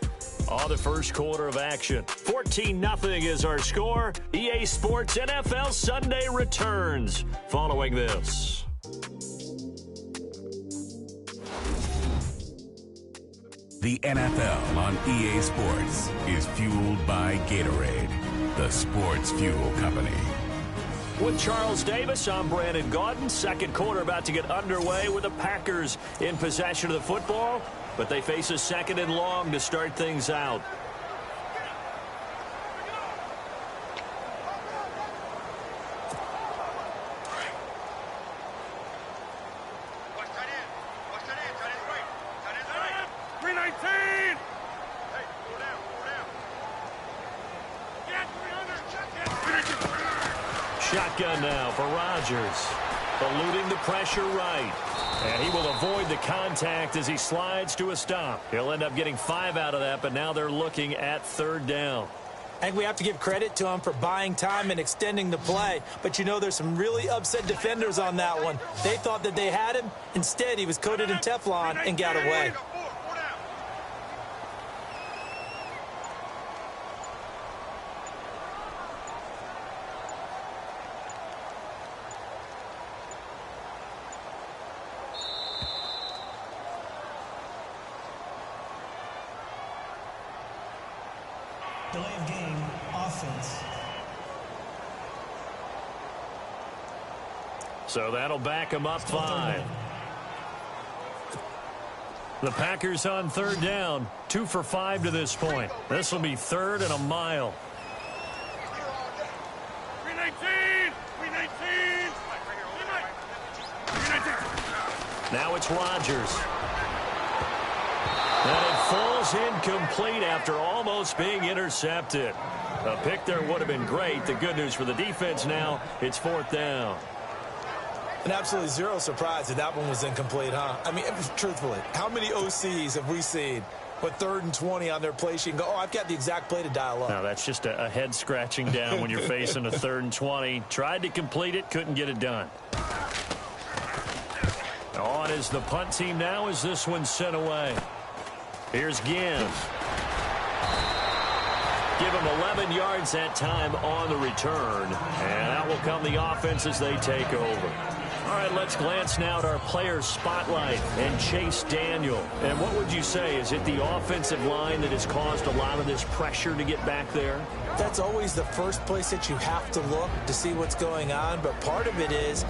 [SPEAKER 6] on the first quarter of action. 14-0 is our score. EA Sports NFL Sunday returns following this.
[SPEAKER 10] The NFL on EA Sports is fueled by Gatorade, the sports fuel company.
[SPEAKER 6] With Charles Davis, I'm Brandon Gaudin. Second quarter about to get underway with the Packers in possession of the football, but they face a 2nd and long to start things out. Shotgun now for Rodgers. Eluding the pressure right. And he will avoid the contact as he slides to a stop. He'll end up getting 5 out of that, but now they're looking at 3rd down.
[SPEAKER 7] I think we have to give credit to him for buying time and extending the play. But, you know, there's some really upset defenders on that one. They thought that they had him. Instead, he was coated in Teflon and got away.
[SPEAKER 11] Delay of game, offense.
[SPEAKER 6] So that'll back him up 5. The Packers on 3rd down. 2 for 5 to this point. This will be 3rd and a mile.
[SPEAKER 9] 319. 319.
[SPEAKER 6] Now it's Rodgers. And it falls incomplete after almost being intercepted. A pick there would have been great. The good news for the defense now, it's 4th down.
[SPEAKER 7] And absolutely zero surprise that that one was incomplete, huh? I mean, truthfully, how many OCs have we seen with 3rd and 20 on their play sheet and go, oh, I've got the exact play to dial up?
[SPEAKER 6] No, that's just a head scratching down when you're facing a 3rd and 20. Tried to complete it, couldn't get it done. On is the punt team now as this one's sent away. Here's Ginn. Give him 11 yards that time on the return. And out will come the offense as they take over. All right, let's glance now at our player spotlight and Chase Daniel. And what would you say? Is it the offensive line that has caused a lot of this pressure to get back there?
[SPEAKER 7] That's always the first place that you have to look to see what's going on. But part of it is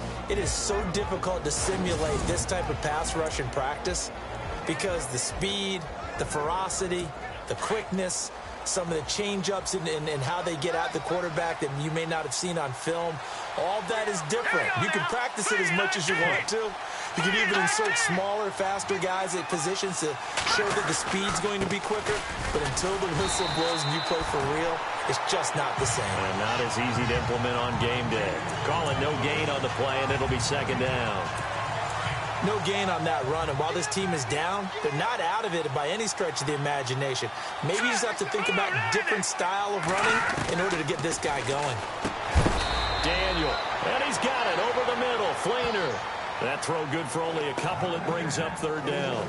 [SPEAKER 7] so difficult to simulate this type of pass rush in practice because the speed, the ferocity, the quickness, some of the change-ups and how they get at the quarterback that you may not have seen on film, all that is different. You can practice it as much as you want to. You can even insert smaller, faster guys at positions to show that the speed's going to be quicker. But until the whistle blows and you play for real, it's just not the same.
[SPEAKER 6] And not as easy to implement on game day. Calling no gain on the play, and it'll be 2nd down.
[SPEAKER 7] No gain on that run, and while this team is down, they're not out of it by any stretch of the imagination. Maybe you just have to think about a different style of running in order to get this guy going.
[SPEAKER 6] Daniel, and he's got it over the middle. Flainer. That throw good for only a couple. It brings up 3rd down.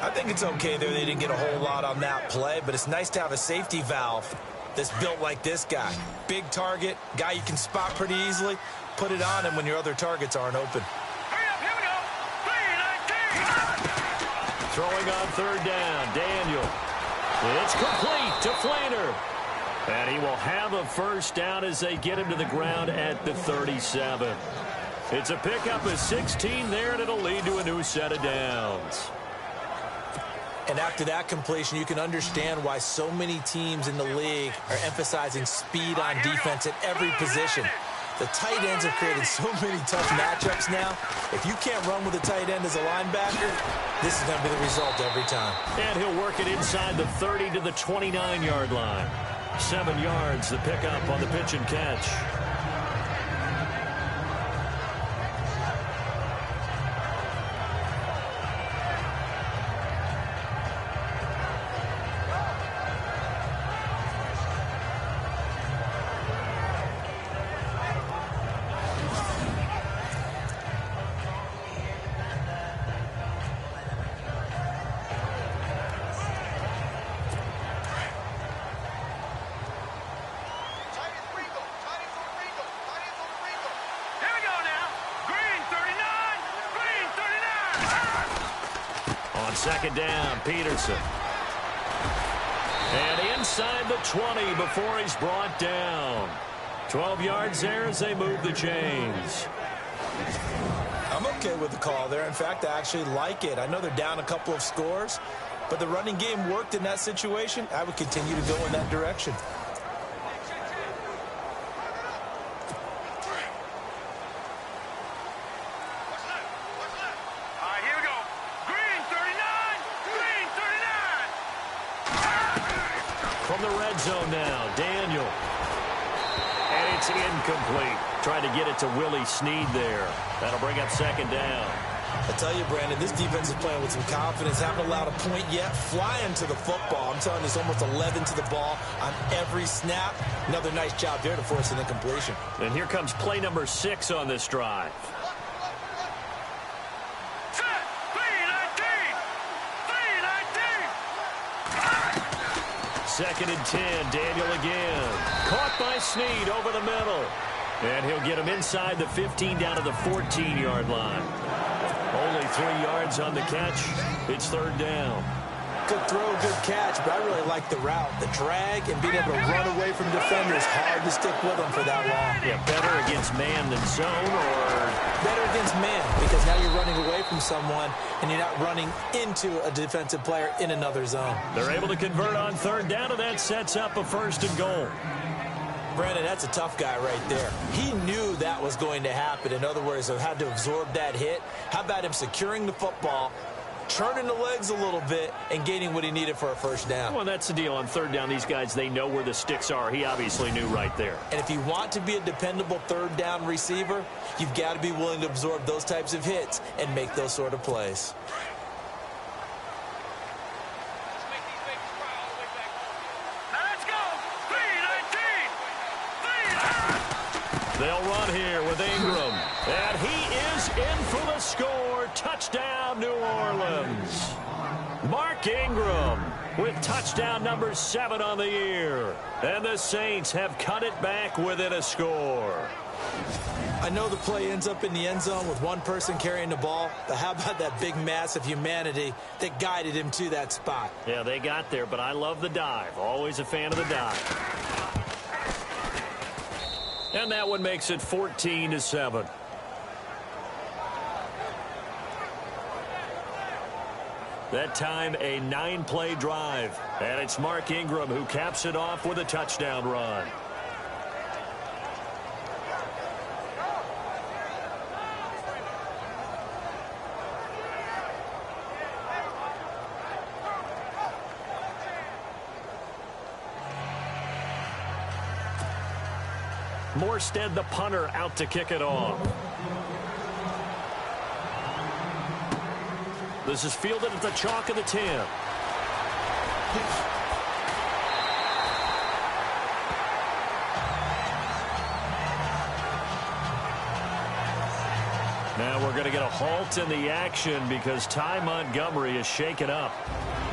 [SPEAKER 7] I think it's okay there. They didn't get a whole lot on that play, but it's nice to have a safety valve that's built like this guy. Big target, guy you can spot pretty easily. Put it on him when your other targets aren't open.
[SPEAKER 9] Hurry up, here we go. 3,
[SPEAKER 6] Throwing on third down, Daniel. It's complete to Flainer. And he will have a first down as they get him to the ground at the 37. It's a pickup of 16 there, and it'll lead to a new set of downs.
[SPEAKER 7] And after that completion, you can understand why so many teams in the league are emphasizing speed on defense at every position. The tight ends have created so many tough matchups now. If you can't run with a tight end as a linebacker, this is going to be the result every time.
[SPEAKER 6] And he'll work it inside the 30 to the 29-yard line. 7 yards, the pickup on the pitch and catch. Second down, Peterson. And inside the 20 before he's brought down. 12 yards there as they move the chains.
[SPEAKER 7] I'm okay with the call there. In fact, I actually like it. I know they're down a couple of scores, but the running game worked in that situation. I would continue to go in that direction.
[SPEAKER 6] Zone now, Daniel. And it's incomplete. Trying to get it to Willie Snead there. That'll bring up second down.
[SPEAKER 7] I tell you, Brandon, this defense is playing with some confidence. Haven't allowed a point yet. Flying to the football. I'm telling you, it's almost 11 to the ball on every snap. Another nice job there to force an incompletion.
[SPEAKER 6] And here comes play number 6 on this drive. Second and 10, Daniel again. Caught by Snead over the middle. And he'll get him inside the 15 down to the 14-yard line. Only 3 yards on the catch. It's third down.
[SPEAKER 7] Good throw, good catch, but I really like the route. The drag and being able to run away from defenders. Hard to stick with them for that long.
[SPEAKER 6] Yeah, better against man than zone, or
[SPEAKER 7] better against man, because now you're running away from someone and you're not running into a defensive player in another zone.
[SPEAKER 6] They're able to convert on third down, and that sets up a first and goal.
[SPEAKER 7] Brandon, that's a tough guy right there. He knew that was going to happen. In other words, he had to absorb that hit. How about him securing the football, turning the legs a little bit, and gaining what he needed for a first down?
[SPEAKER 6] Well, that's the deal on third down. These guys, they know where the sticks are. He obviously knew right there.
[SPEAKER 7] And if you want to be a dependable third down receiver, you've got to be willing to absorb those types of hits and make those sort of plays.
[SPEAKER 6] They'll run here with Ingram. And he is in for the score. Touchdown, New Orleans. Mark Ingram with touchdown number 7 on the year. And the Saints have cut it back within a score.
[SPEAKER 7] I know the play ends up in the end zone with one person carrying the ball, but how about that big mass of humanity that guided him to that spot?
[SPEAKER 6] Yeah, they got there, but I love the dive. Always a fan of the dive. And that one makes it 14-7. That time, a 9-play drive. And it's Mark Ingram who caps it off with a touchdown run. Morstead, the punter, out to kick it off. This is fielded at the chalk of the 10. Now we're going to get a halt in the action because Ty Montgomery is shaken up.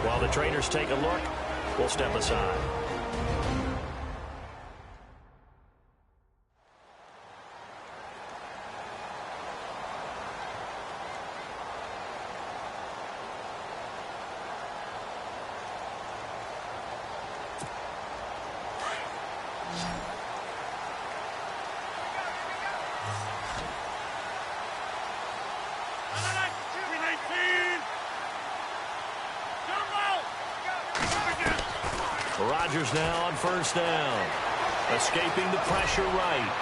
[SPEAKER 6] While the trainers take a look, we'll step aside. Rodgers now on first down. Escaping the pressure right.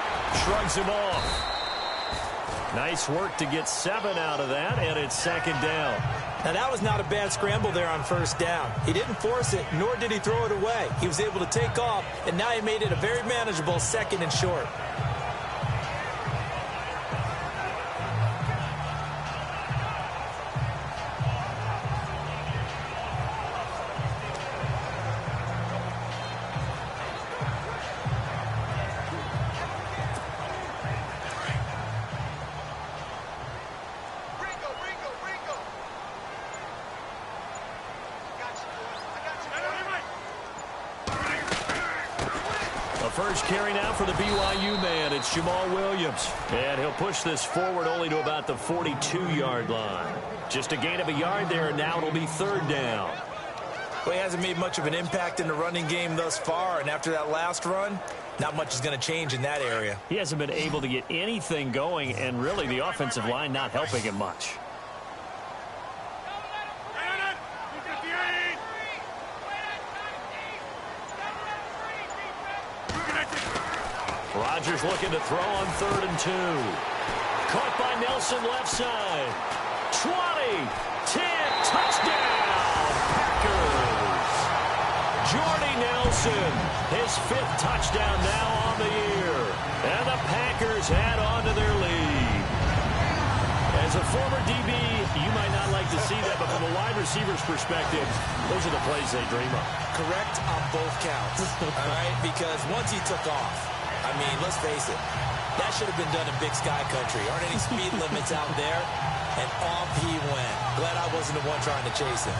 [SPEAKER 6] Shrugs him off. Nice work to get 7 out of that, and it's second down.
[SPEAKER 7] Now, that was not a bad scramble there on first down. He didn't force it, nor did he throw it away. He was able to take off, and now he made it a very manageable 2nd and short.
[SPEAKER 6] First carry now for the BYU man. It's Jamal Williams. And he'll push this forward only to about the 42-yard line. Just a gain of a yard there, and now it'll be 3rd down.
[SPEAKER 7] Well, he hasn't made much of an impact in the running game thus far, and after that last run, not much is going to change in that area.
[SPEAKER 6] He hasn't been able to get anything going, and really the offensive line not helping him much. Rodgers looking to throw on 3rd and 2. Caught by Nelson left side. 20, 10, touchdown, Packers. Jordy Nelson, his 5th touchdown now on the year. And the Packers add on to their lead. As a former DB, you might not like to see that, but from a wide receiver's perspective, those are the plays they dream of.
[SPEAKER 7] Correct on both counts, all right? Because once he took off, I mean, let's face it, that should have been done in Big Sky Country. Aren't any speed limits out there? And off he went. Glad I wasn't the one trying to chase him.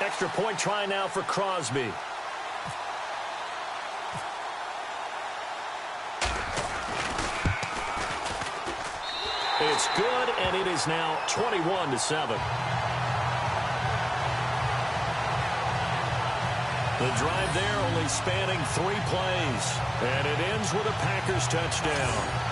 [SPEAKER 6] Extra point try now for Crosby. It's good, and it is now 21-7. The drive there only spanning 3 plays, and it ends with a Packers touchdown.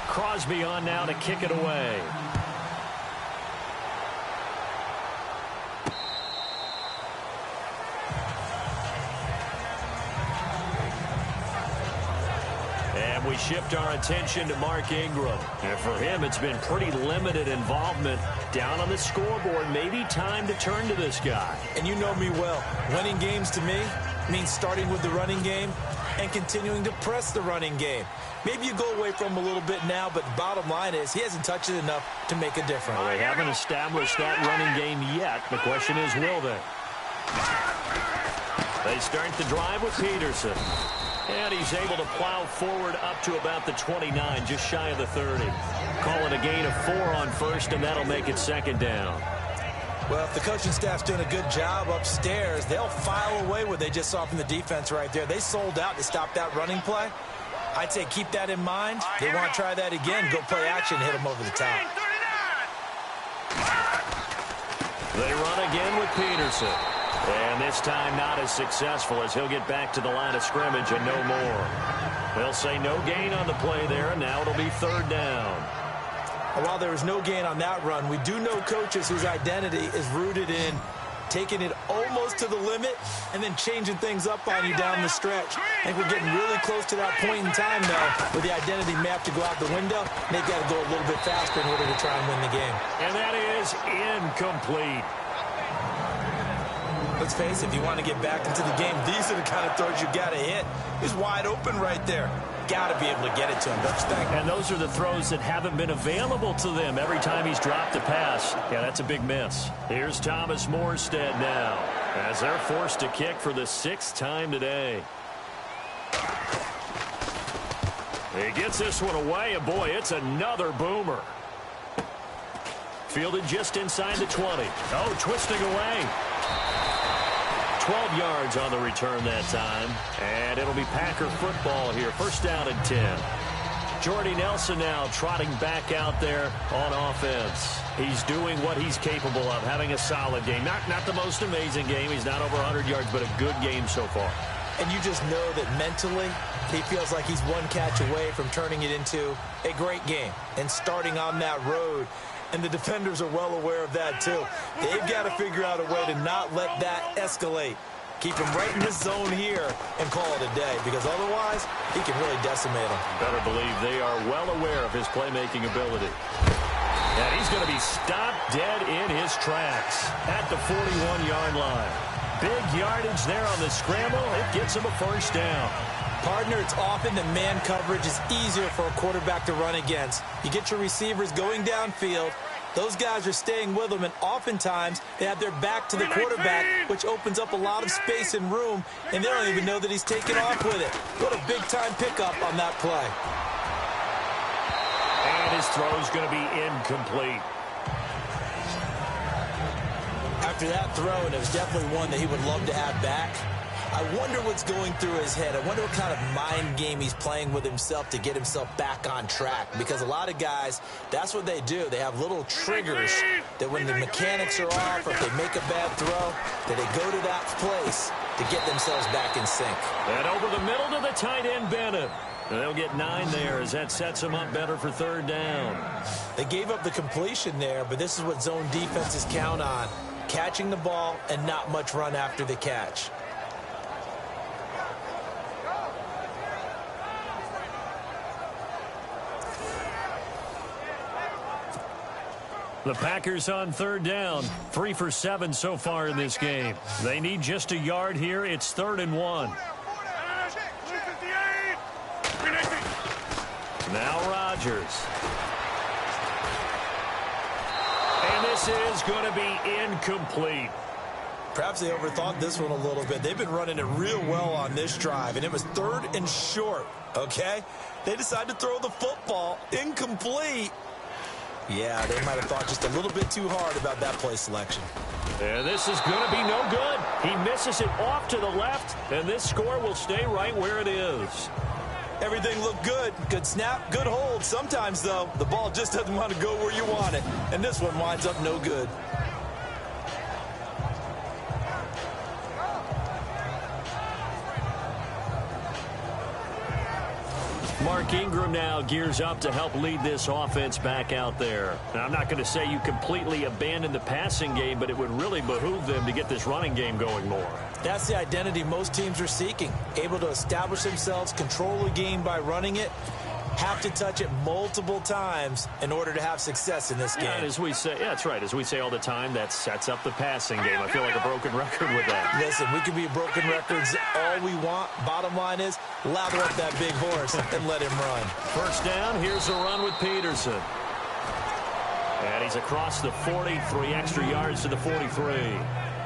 [SPEAKER 6] Crosby on now to kick it away. And we shift our attention to Mark Ingram. And for him, it's been pretty limited involvement down on the scoreboard. Maybe time to turn to this guy.
[SPEAKER 7] And you know me well. Winning games to me means starting with the running game and continuing to press the running game. Maybe you go away from him a little bit now, but the bottom line is he hasn't touched it enough to make a difference.
[SPEAKER 6] Well, they haven't established that running game yet. The question is, will they? They start the drive with Peterson. And he's able to plow forward up to about the 29, just shy of the 30. Calling a gain of 4 on first, and that'll make it 2nd down.
[SPEAKER 7] Well, if the coaching staff's doing a good job upstairs, they'll file away what they just saw from the defense right there. They sold out to stop that running play. I'd say keep that in mind. They want to try that again. Go play action, hit them over the top.
[SPEAKER 6] They run again with Peterson. And this time not as successful as he'll get back to the line of scrimmage and no more. They'll say no gain on the play there, and now it'll be 3rd down.
[SPEAKER 7] While there was no gain on that run, we do know coaches whose identity is rooted in taking it almost to the limit and then changing things up on you down the stretch. I think we're getting really close to that point in time, though, with the identity map to go out the window. They've got to go a little bit faster in order to try and win the game.
[SPEAKER 6] And that is incomplete.
[SPEAKER 7] Let's face it, if you want to get back into the game, these are the kind of throws you got to hit. He's wide open right there. Got to be able to get it to him, don't you think?
[SPEAKER 6] And those are the throws that haven't been available to them every time he's dropped a pass. Yeah, that's a big miss. Here's Thomas Morstead now, as they're forced to kick for the 6th time today. He gets this one away, and boy, it's another boomer. Fielded just inside the 20. Oh, twisting away. 12 yards on the return that time. And it'll be Packer football here. First down and 10. Jordy Nelson now trotting back out there on offense. He's doing what he's capable of, having a solid game. Not the most amazing game. He's not over 100 yards, but a good game so far.
[SPEAKER 7] And you just know that mentally he feels like he's one catch away from turning it into a great game and starting on that road. And the defenders are well aware of that, too. They've got to figure out a way to not let that escalate. Keep him right in this zone here and call it a day, because otherwise he can really decimate them.
[SPEAKER 6] Better believe they are well aware of his playmaking ability. And he's going to be stopped dead in his tracks at the 41-yard line. Big yardage there on the scramble. It gets him a first down.
[SPEAKER 7] Partner, it's often that man coverage is easier for a quarterback to run against. You get your receivers going downfield. Those guys are staying with them, and oftentimes they have their back to the quarterback, which opens up a lot of space and room, and they don't even know that he's taking off with it. What a big-time pickup on that play.
[SPEAKER 6] And his throw's going to be incomplete.
[SPEAKER 7] After that throw, and it was definitely one that he would love to have back, I wonder what's going through his head. I wonder what kind of mind game he's playing with himself to get himself back on track. Because a lot of guys, that's what they do. They have little triggers that when the mechanics are off or if they make a bad throw, that they go to that place to get themselves back in sync.
[SPEAKER 6] And over the middle to the tight end, Bennett. And they'll get 9 there as that sets them up better for third down.
[SPEAKER 7] They gave up the completion there, but this is what zone defenses count on. Catching the ball and not much run after the catch.
[SPEAKER 6] The Packers on third down, 3 for 7 so far in this game. They need just a yard here. It's 3rd and 1. Now Rodgers. And this is going to be incomplete.
[SPEAKER 7] Perhaps they overthought this one a little bit. They've been running it real well on this drive, and it was 3rd and short, okay? They decided to throw the football incomplete. Yeah, they might have thought just a little bit too hard about that play selection.
[SPEAKER 6] And this is going to be no good. He misses it off to the left, and this score will stay right where it is.
[SPEAKER 7] Everything looked good. Good snap, good hold. Sometimes, though, the ball just doesn't want to go where you want it. And this one winds up no good.
[SPEAKER 6] Mark Ingram now gears up to help lead this offense back out there. Now, I'm not going to say you completely abandon the passing game, but it would really behoove them to get this running game going more.
[SPEAKER 7] That's the identity most teams are seeking. Able to establish themselves, control the game by running it, have to touch it multiple times in order to have success in this game.
[SPEAKER 6] And as we say, yeah, that's right. As we say all the time, that sets up the passing game. I feel like a broken record with that.
[SPEAKER 7] Listen, we can be broken records all we want. Bottom line is, lather up that big horse and let him run.
[SPEAKER 6] First down, here's a run with Peterson. And he's across the 40, 3 extra yards to the 43.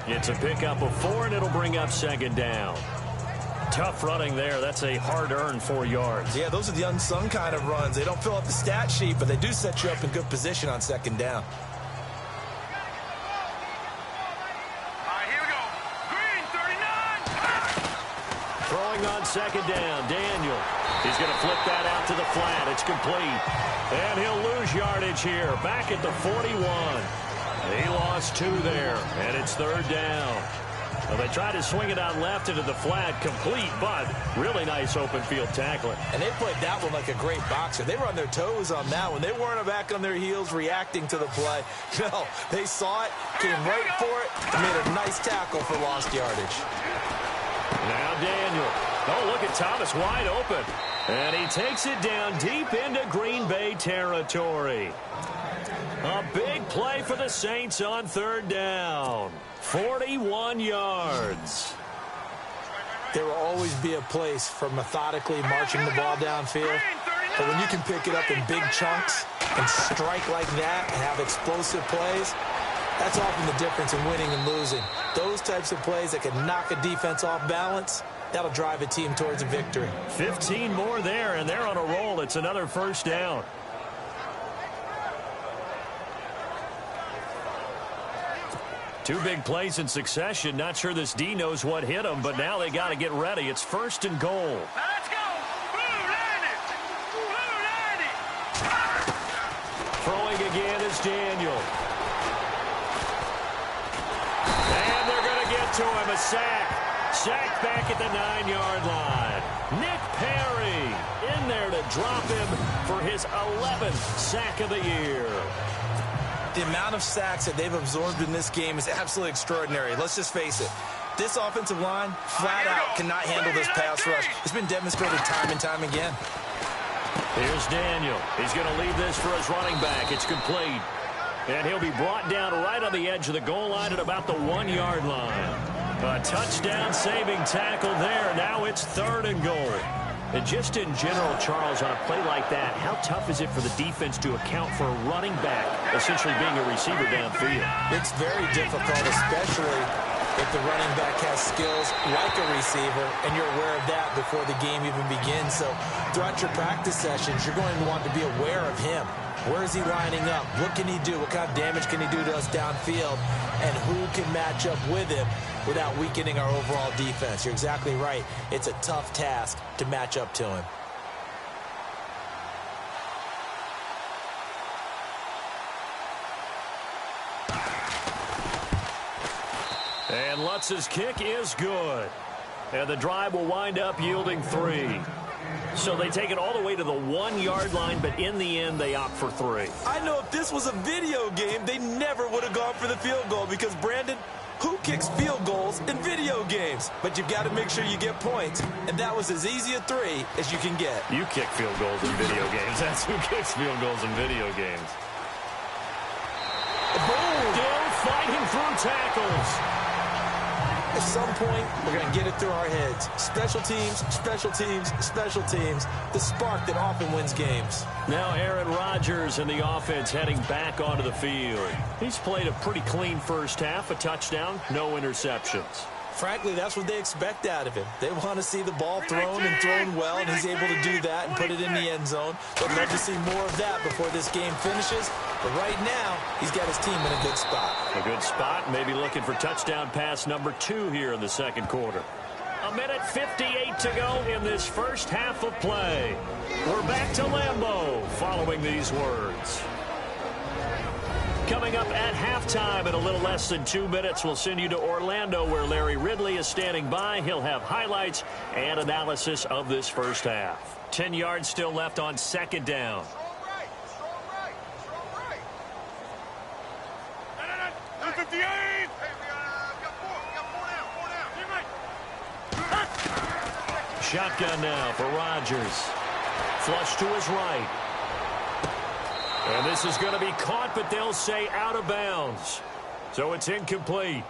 [SPEAKER 6] It's a pickup of 4, and it'll bring up second down. Tough running there. That's a hard-earned 4 yards.
[SPEAKER 7] Yeah, those are the unsung kind of runs. They don't fill up the stat sheet, but they do set you up in good position on second down.
[SPEAKER 9] All right, here we go. Green, 39.
[SPEAKER 6] Throwing on second down, Daniel. He's going to flip that out to the flat. It's complete. And he'll lose yardage here. Back at the 41. He lost 2 there, and it's third down. Well, they tried to swing it out left into the flat, complete, but really nice open field tackling.
[SPEAKER 7] And they played that one like a great boxer. They were on their toes on that one. They weren't back on their heels reacting to the play. No, they saw it, came right for it, and made a nice tackle for lost yardage.
[SPEAKER 6] Now Daniel. Oh, look at Thomas wide open. And he takes it down deep into Green Bay territory. A big play for the Saints on third down. 41 yards.
[SPEAKER 7] There will always be a place for methodically marching the ball downfield. But when you can pick it up in big chunks and strike like that and have explosive plays, that's often the difference in winning and losing. Those types of plays that can knock a defense off balance, that'll drive a team towards a victory.
[SPEAKER 6] 15 more there, and they're on a roll. It's another first down. Two big plays in succession. Not sure this D knows what hit him, but now they got to get ready. It's 1st and goal.
[SPEAKER 9] Let's go. Blue line it. Blue line it.
[SPEAKER 6] Throwing again is Daniel. And they're going to get to him. A sack. Sacked back at the 9-yard line. Nick Perry in there to drop him for his 11th sack of the year.
[SPEAKER 7] The amount of sacks that they've absorbed in this game is absolutely extraordinary. Let's just face it. This offensive line, flat out, cannot handle this pass rush. It's been demonstrated time and time again.
[SPEAKER 6] Here's Daniel. He's going to leave this for his running back. It's complete. And he'll be brought down right on the edge of the goal line at about the 1-yard line. A touchdown-saving tackle there. Now it's 3rd and goal. And just in general, Charles, on a play like that, how tough is it for the defense to account for a running back essentially being a receiver downfield?
[SPEAKER 7] It's very difficult, especially if the running back has skills like a receiver, and you're aware of that before the game even begins. So throughout your practice sessions, you're going to want to be aware of him. Where is he lining up? What can he do? What kind of damage can he do to us downfield? And who can match up with him without weakening our overall defense? You're exactly right. It's a tough task to match up to him.
[SPEAKER 6] And Lutz's kick is good. And the drive will wind up yielding 3. So they take it all the way to the 1-yard line, but in the end, they opt for 3.
[SPEAKER 7] I know if this was a video game, they never would have gone for the field goal because, Brandon, who kicks field goals in video games? But you've got to make sure you get points, and that was as easy a 3 as you can get.
[SPEAKER 6] You kick field goals in video games. That's who kicks field goals in video games.
[SPEAKER 7] Boom!
[SPEAKER 6] Still fighting through tackles.
[SPEAKER 7] At some point, we're going to get it through our heads. Special teams, special teams, special teams. The spark that often wins games.
[SPEAKER 6] Now Aaron Rodgers and the offense heading back onto the field. He's played a pretty clean first half, a touchdown, no interceptions.
[SPEAKER 7] Frankly, that's what they expect out of him. They want to see the ball thrown and thrown well, and he's able to do that and put it in the end zone. They'd love to see more of that before this game finishes. But right now, he's got his team in a good spot.
[SPEAKER 6] A good spot, maybe looking for touchdown pass number 2 here in the second quarter. 1:58 to go in this first half of play. We're back to Lambeau following these words. Coming up at halftime in a little less than 2 minutes, we'll send you to Orlando where Larry Ridley is standing by. He'll have highlights and analysis of this first half. 10 yards still left on 2nd down. Shotgun now for Rodgers. Flush to his right. And this is going to be caught, but they'll say out of bounds. So it's incomplete.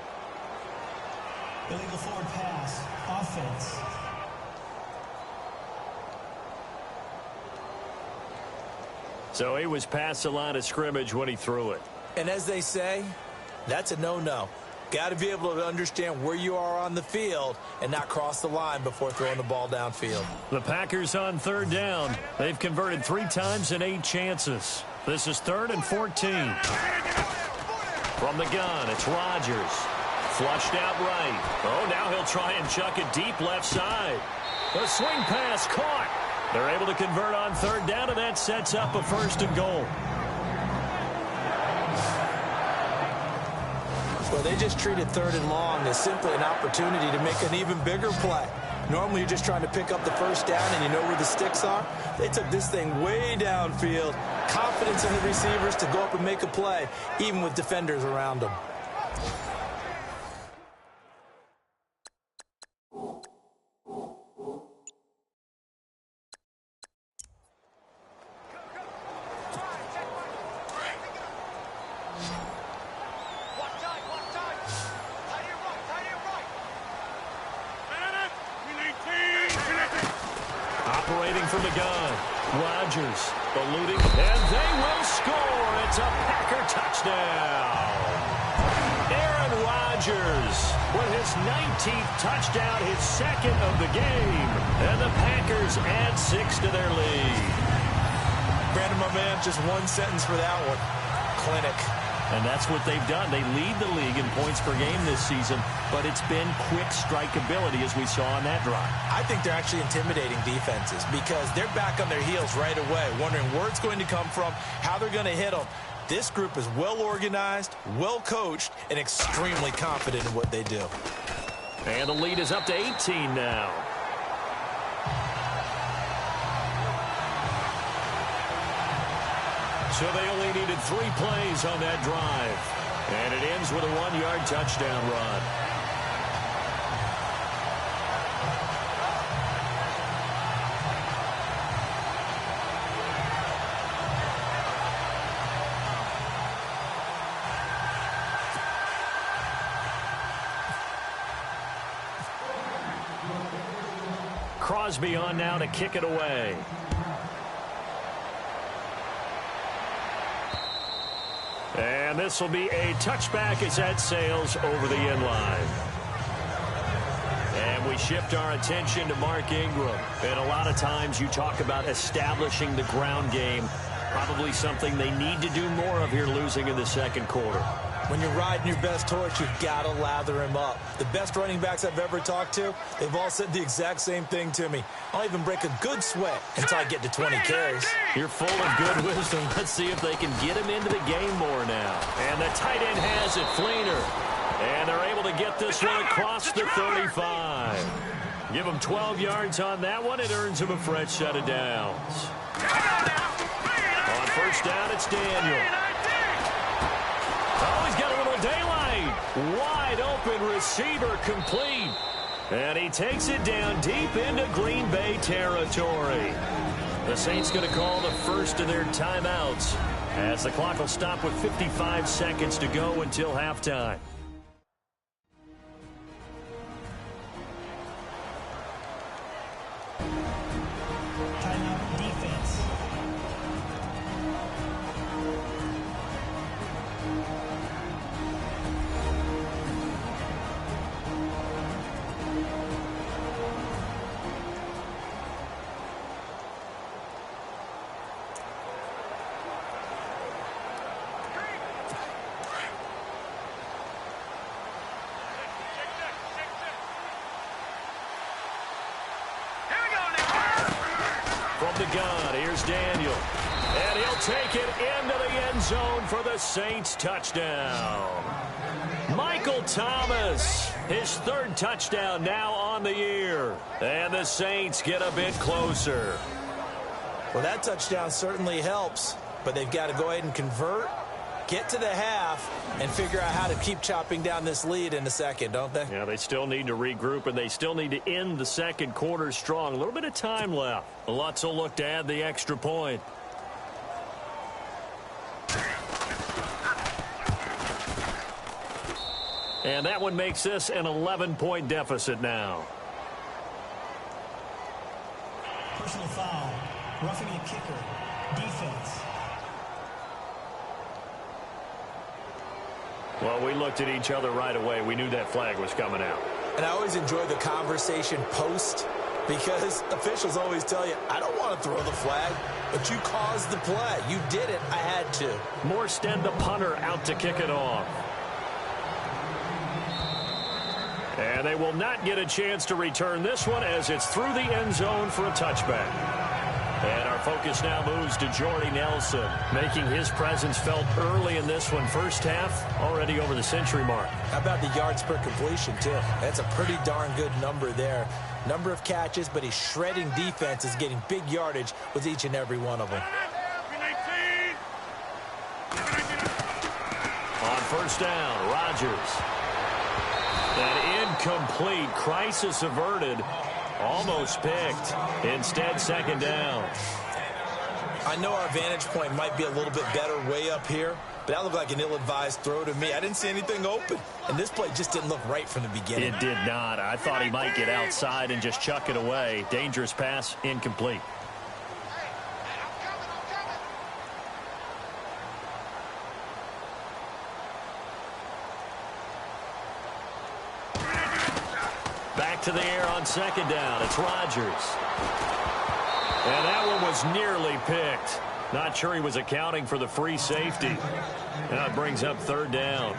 [SPEAKER 11] Illegal forward pass. Offense.
[SPEAKER 6] So he was past the line of scrimmage when he threw it.
[SPEAKER 7] And as they say, that's a no-no. Got to be able to understand where you are on the field and not cross the line before throwing the ball downfield.
[SPEAKER 6] The Packers on 3rd down. They've converted 3 times in 8 chances. This is 3rd and 14. From the gun, it's Rodgers. Flushed out right. Oh, now he'll try and chuck it deep left side. The swing pass caught. They're able to convert on 3rd down, and that sets up a 1st and goal.
[SPEAKER 7] Well, they just treated 3rd and long as simply an opportunity to make an even bigger play. Normally, you're just trying to pick up the 1st down and you know where the sticks are. They took this thing way downfield. Confidence in the receivers to go up and make a play, even with defenders around them.
[SPEAKER 6] Operating from the gun, Rodgers eluding, and they will score. It's a Packer touchdown. Aaron Rodgers with his 19th touchdown, his 2nd of the game, and the Packers add 6 to their lead.
[SPEAKER 7] Brandon, my man, just one sentence for that one. Clinic.
[SPEAKER 6] And that's what they've done. They lead the league in points per game this season, but it's been quick strikeability as we saw on that drive.
[SPEAKER 7] I think they're actually intimidating defenses because they're back on their heels right away, wondering where it's going to come from, how they're going to hit them. This group is well organized, well coached, and extremely confident in what they do.
[SPEAKER 6] And the lead is up to 18 now. So they only needed 3 plays on that drive. And it ends with a 1-yard touchdown run. Crosby on now to kick it away. And this will be a touchback as that sails over the end line. And we shift our attention to Mark Ingram. And a lot of times you talk about establishing the ground game. Probably something they need to do more of here losing in the second quarter.
[SPEAKER 7] When you're riding your best horse, you've got to lather him up. The best running backs I've ever talked to, they've all said the exact same thing to me. I'll even break a good sweat until I get to 20 carries.
[SPEAKER 6] You're full of good wisdom. Let's see if they can get him into the game more now. And the tight end has it, Fleener. And they're able to get this one across the 35. Give him 12 yards on that one. It earns him a fresh set of downs. On first down, it's Daniel. Oh, he's got a little daylight. Wide open receiver complete. And he takes it down deep into Green Bay territory. The Saints going to call the first of their timeouts as the clock will stop with 55 seconds to go until halftime.
[SPEAKER 11] Timeout defense.
[SPEAKER 6] From the gun, here's Daniel. And he'll take it into the end zone for the Saints touchdown. Michael Thomas, his 3rd touchdown now on the year. And the Saints get a bit closer.
[SPEAKER 7] Well, that touchdown certainly helps, but they've got to go ahead and convert, get to the half, and figure out how to keep chopping down this lead in the second, don't they?
[SPEAKER 6] Yeah, they still need to regroup, and they still need to end the second quarter strong. A little bit of time left. Lutz will look to add the extra point. And that one makes this an 11-point deficit now.
[SPEAKER 11] Personal foul. Roughing the kicker. Defense.
[SPEAKER 6] Well, we looked at each other right away. We knew that flag was coming out.
[SPEAKER 7] And I always enjoy the conversation post because officials always tell you, I don't want to throw the flag, but you caused the play. You did it. I had to.
[SPEAKER 6] Morstead, the punter, out to kick it off. And they will not get a chance to return this one as it's through the end zone for a touchback. And our focus now moves to Jordy Nelson, making his presence felt early in this one. First half, already over the century mark.
[SPEAKER 7] How about the yards per completion, too? That's a pretty darn good number there. Number of catches, but he's shredding defenses, getting big yardage with each and every one of them.
[SPEAKER 6] On first down, Rodgers. An incomplete, crisis averted. Almost picked. Instead, second down.
[SPEAKER 7] I know our vantage point might be a little bit better way up here, but that looked like an ill-advised throw to me. I didn't see anything open, and this play just didn't look right from the beginning.
[SPEAKER 6] It did not. I thought he might get outside and just chuck it away. Dangerous pass, incomplete. Back to the air on second down. It's Rodgers. And that one was nearly picked. Not sure he was accounting for the free safety. Now it brings up third down.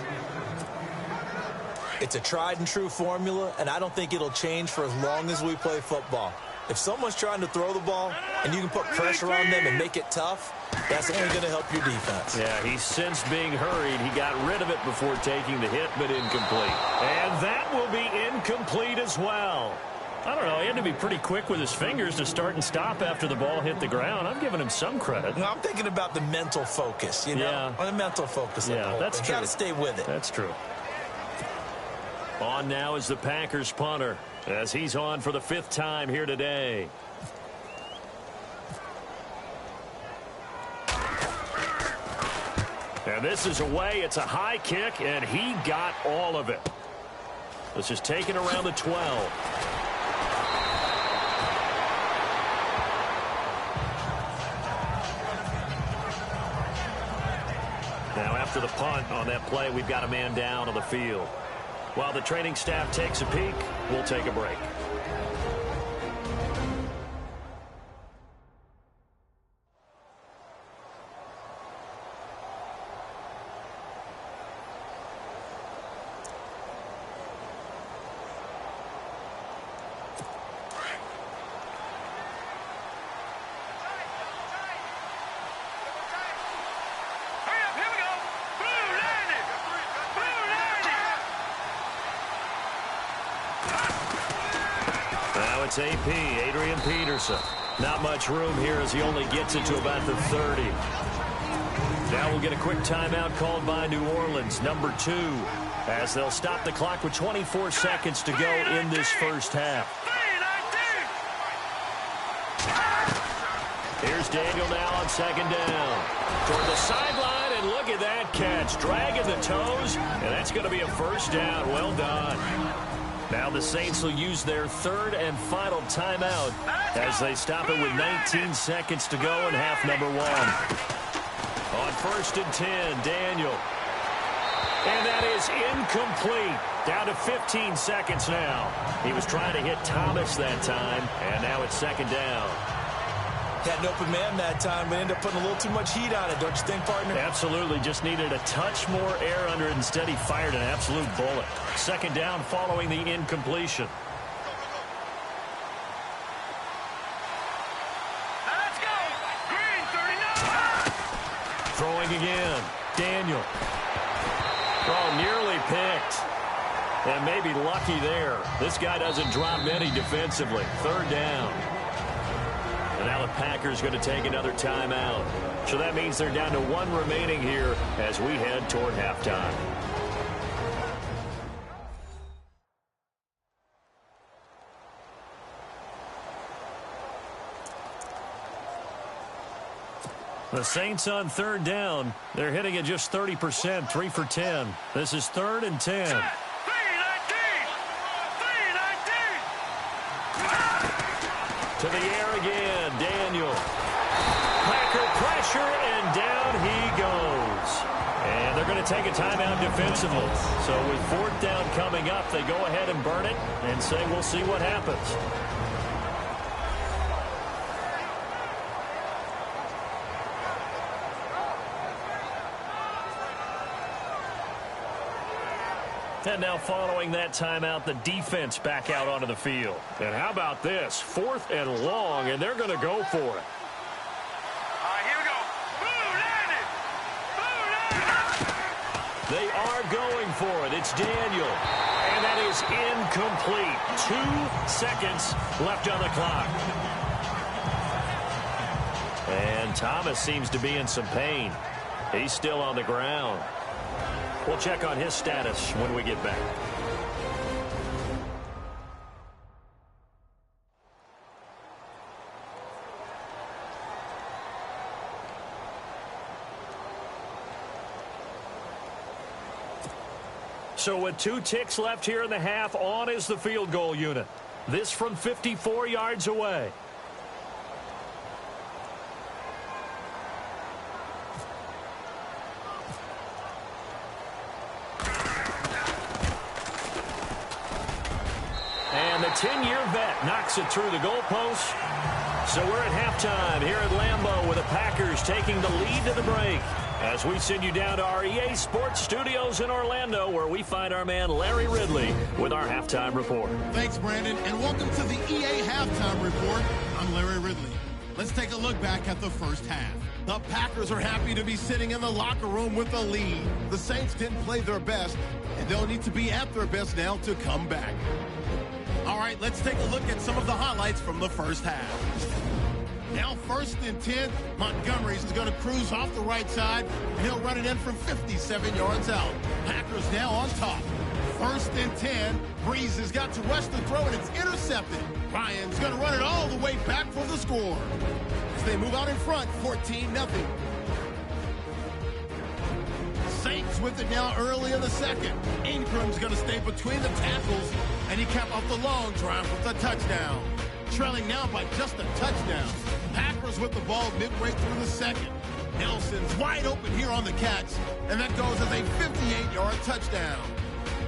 [SPEAKER 7] It's a tried and true formula, and I don't think it'll change for as long as we play football. If someone's trying to throw the ball and you can put pressure on them and make it tough, that's only going to help your defense.
[SPEAKER 6] Yeah, he sensed being hurried. He got rid of it before taking the hit, but incomplete. And that will be incomplete as well. I don't know. He had to be pretty quick with his fingers to start and stop after the ball hit the ground. I'm giving him some credit.
[SPEAKER 7] No, I'm thinking about the mental focus, you know?
[SPEAKER 6] Yeah.
[SPEAKER 7] The mental focus.
[SPEAKER 6] Yeah, that's true.
[SPEAKER 7] You got to stay with it.
[SPEAKER 6] That's true. On now is the Packers punter, as he's on for the 5th time here today. And this is away. It's a high kick, and he got all of it. This is taken around the 12. Now after the punt on that play, we've got a man down on the field. While the training staff takes a peek, we'll take a break. It's AP, Adrian Peterson. Not much room here as he only gets it to about the 30. Now we'll get a quick timeout called by New Orleans, number 2, as they'll stop the clock with 24 seconds to go in this first half. Here's Daniel now on 2nd down. Toward the sideline, and look at that catch. Dragging the toes, and that's going to be a first down. Well done. Now the Saints will use their 3rd and final timeout as they stop it with 19 seconds to go in half number 1. On 1st and 10, Daniel. And that is incomplete. Down to 15 seconds now. He was trying to hit Thomas that time, and now it's 2nd down.
[SPEAKER 7] Had an open man that time, but ended up putting a little too much heat on it, don't you think, partner?
[SPEAKER 6] Absolutely. Just needed a touch more air under it. Instead, he fired an absolute bullet. 2nd down following the incompletion.
[SPEAKER 9] Let's go! Green 39!
[SPEAKER 6] Throwing again. Daniel. Oh, nearly picked. And maybe lucky there. This guy doesn't drop many defensively. 3rd down. And now the Packers going to take another timeout. So that means they're down to 1 remaining here as we head toward halftime. The Saints on 3rd down. They're hitting at just 30%, 3 for 10. This is 3rd and 10. To the air again, Daniel. Packer pressure, and down he goes. And they're going to take a timeout defensively. So with 4th down coming up, they go ahead and burn it and say we'll see what happens. And now following that timeout, the defense back out onto the field. And how about this? 4th and long, and they're going to go for it.
[SPEAKER 9] All right, here we go.
[SPEAKER 6] They are going for it. It's Daniel. And that is incomplete. 2 seconds left on the clock. And Thomas seems to be in some pain. He's still on the ground. We'll check on his status when we get back. So with 2 ticks left here in the half, on is the field goal unit. This from 54 yards away. And the 10-year vet knocks it through the goalpost. So we're at halftime here at Lambeau with the Packers taking the lead to the break. As we send you down to our EA Sports Studios in Orlando, where we find our man Larry Ridley with our halftime report.
[SPEAKER 5] Thanks, Brandon, and welcome to the EA Halftime Report. I'm Larry Ridley. Let's take a look back at the first half. The Packers are happy to be sitting in the locker room with a lead. The Saints didn't play their best, and they'll need to be at their best now to come back. All right, let's take a look at some of the highlights from the first half. Now 1st and 10, Montgomery's going to cruise off the right side, and he'll run it in from 57 yards out. Packers now on top. 1st and 10, Breeze has got to rush the throw, and it's intercepted. Ryan's going to run it all the way back for the score. As they move out in front, 14-0. Saints with it now early in the second. Ingram's going to stay between the tackles, and he capped off the long drive with a touchdown. Trailing now by just a touchdown. Packers with the ball midway through the second. Nelson's wide open here on the catch, and that goes as a 58-yard touchdown.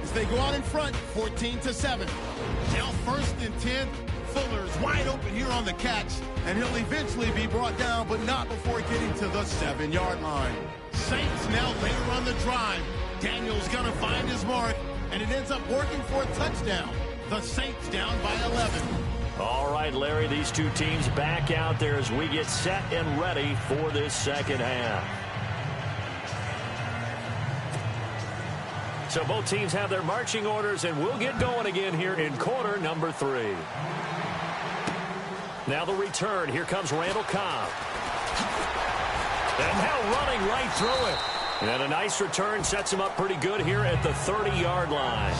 [SPEAKER 5] As they go out in front, 14-7. Now 1st and 10. Fuller's wide open here on the catch, and he'll eventually be brought down, but not before getting to the 7-yard line. Saints now later on the drive. Daniel's going to find his mark, and it ends up working for a touchdown. The Saints down by 11.
[SPEAKER 6] All right, Larry, these two teams back out there as we get set and ready for this second half. So both teams have their marching orders, and we'll get going again here in quarter number 3. Now the return. Here comes Randall Cobb. And now running right through it. And a nice return sets him up pretty good here at the 30-yard line.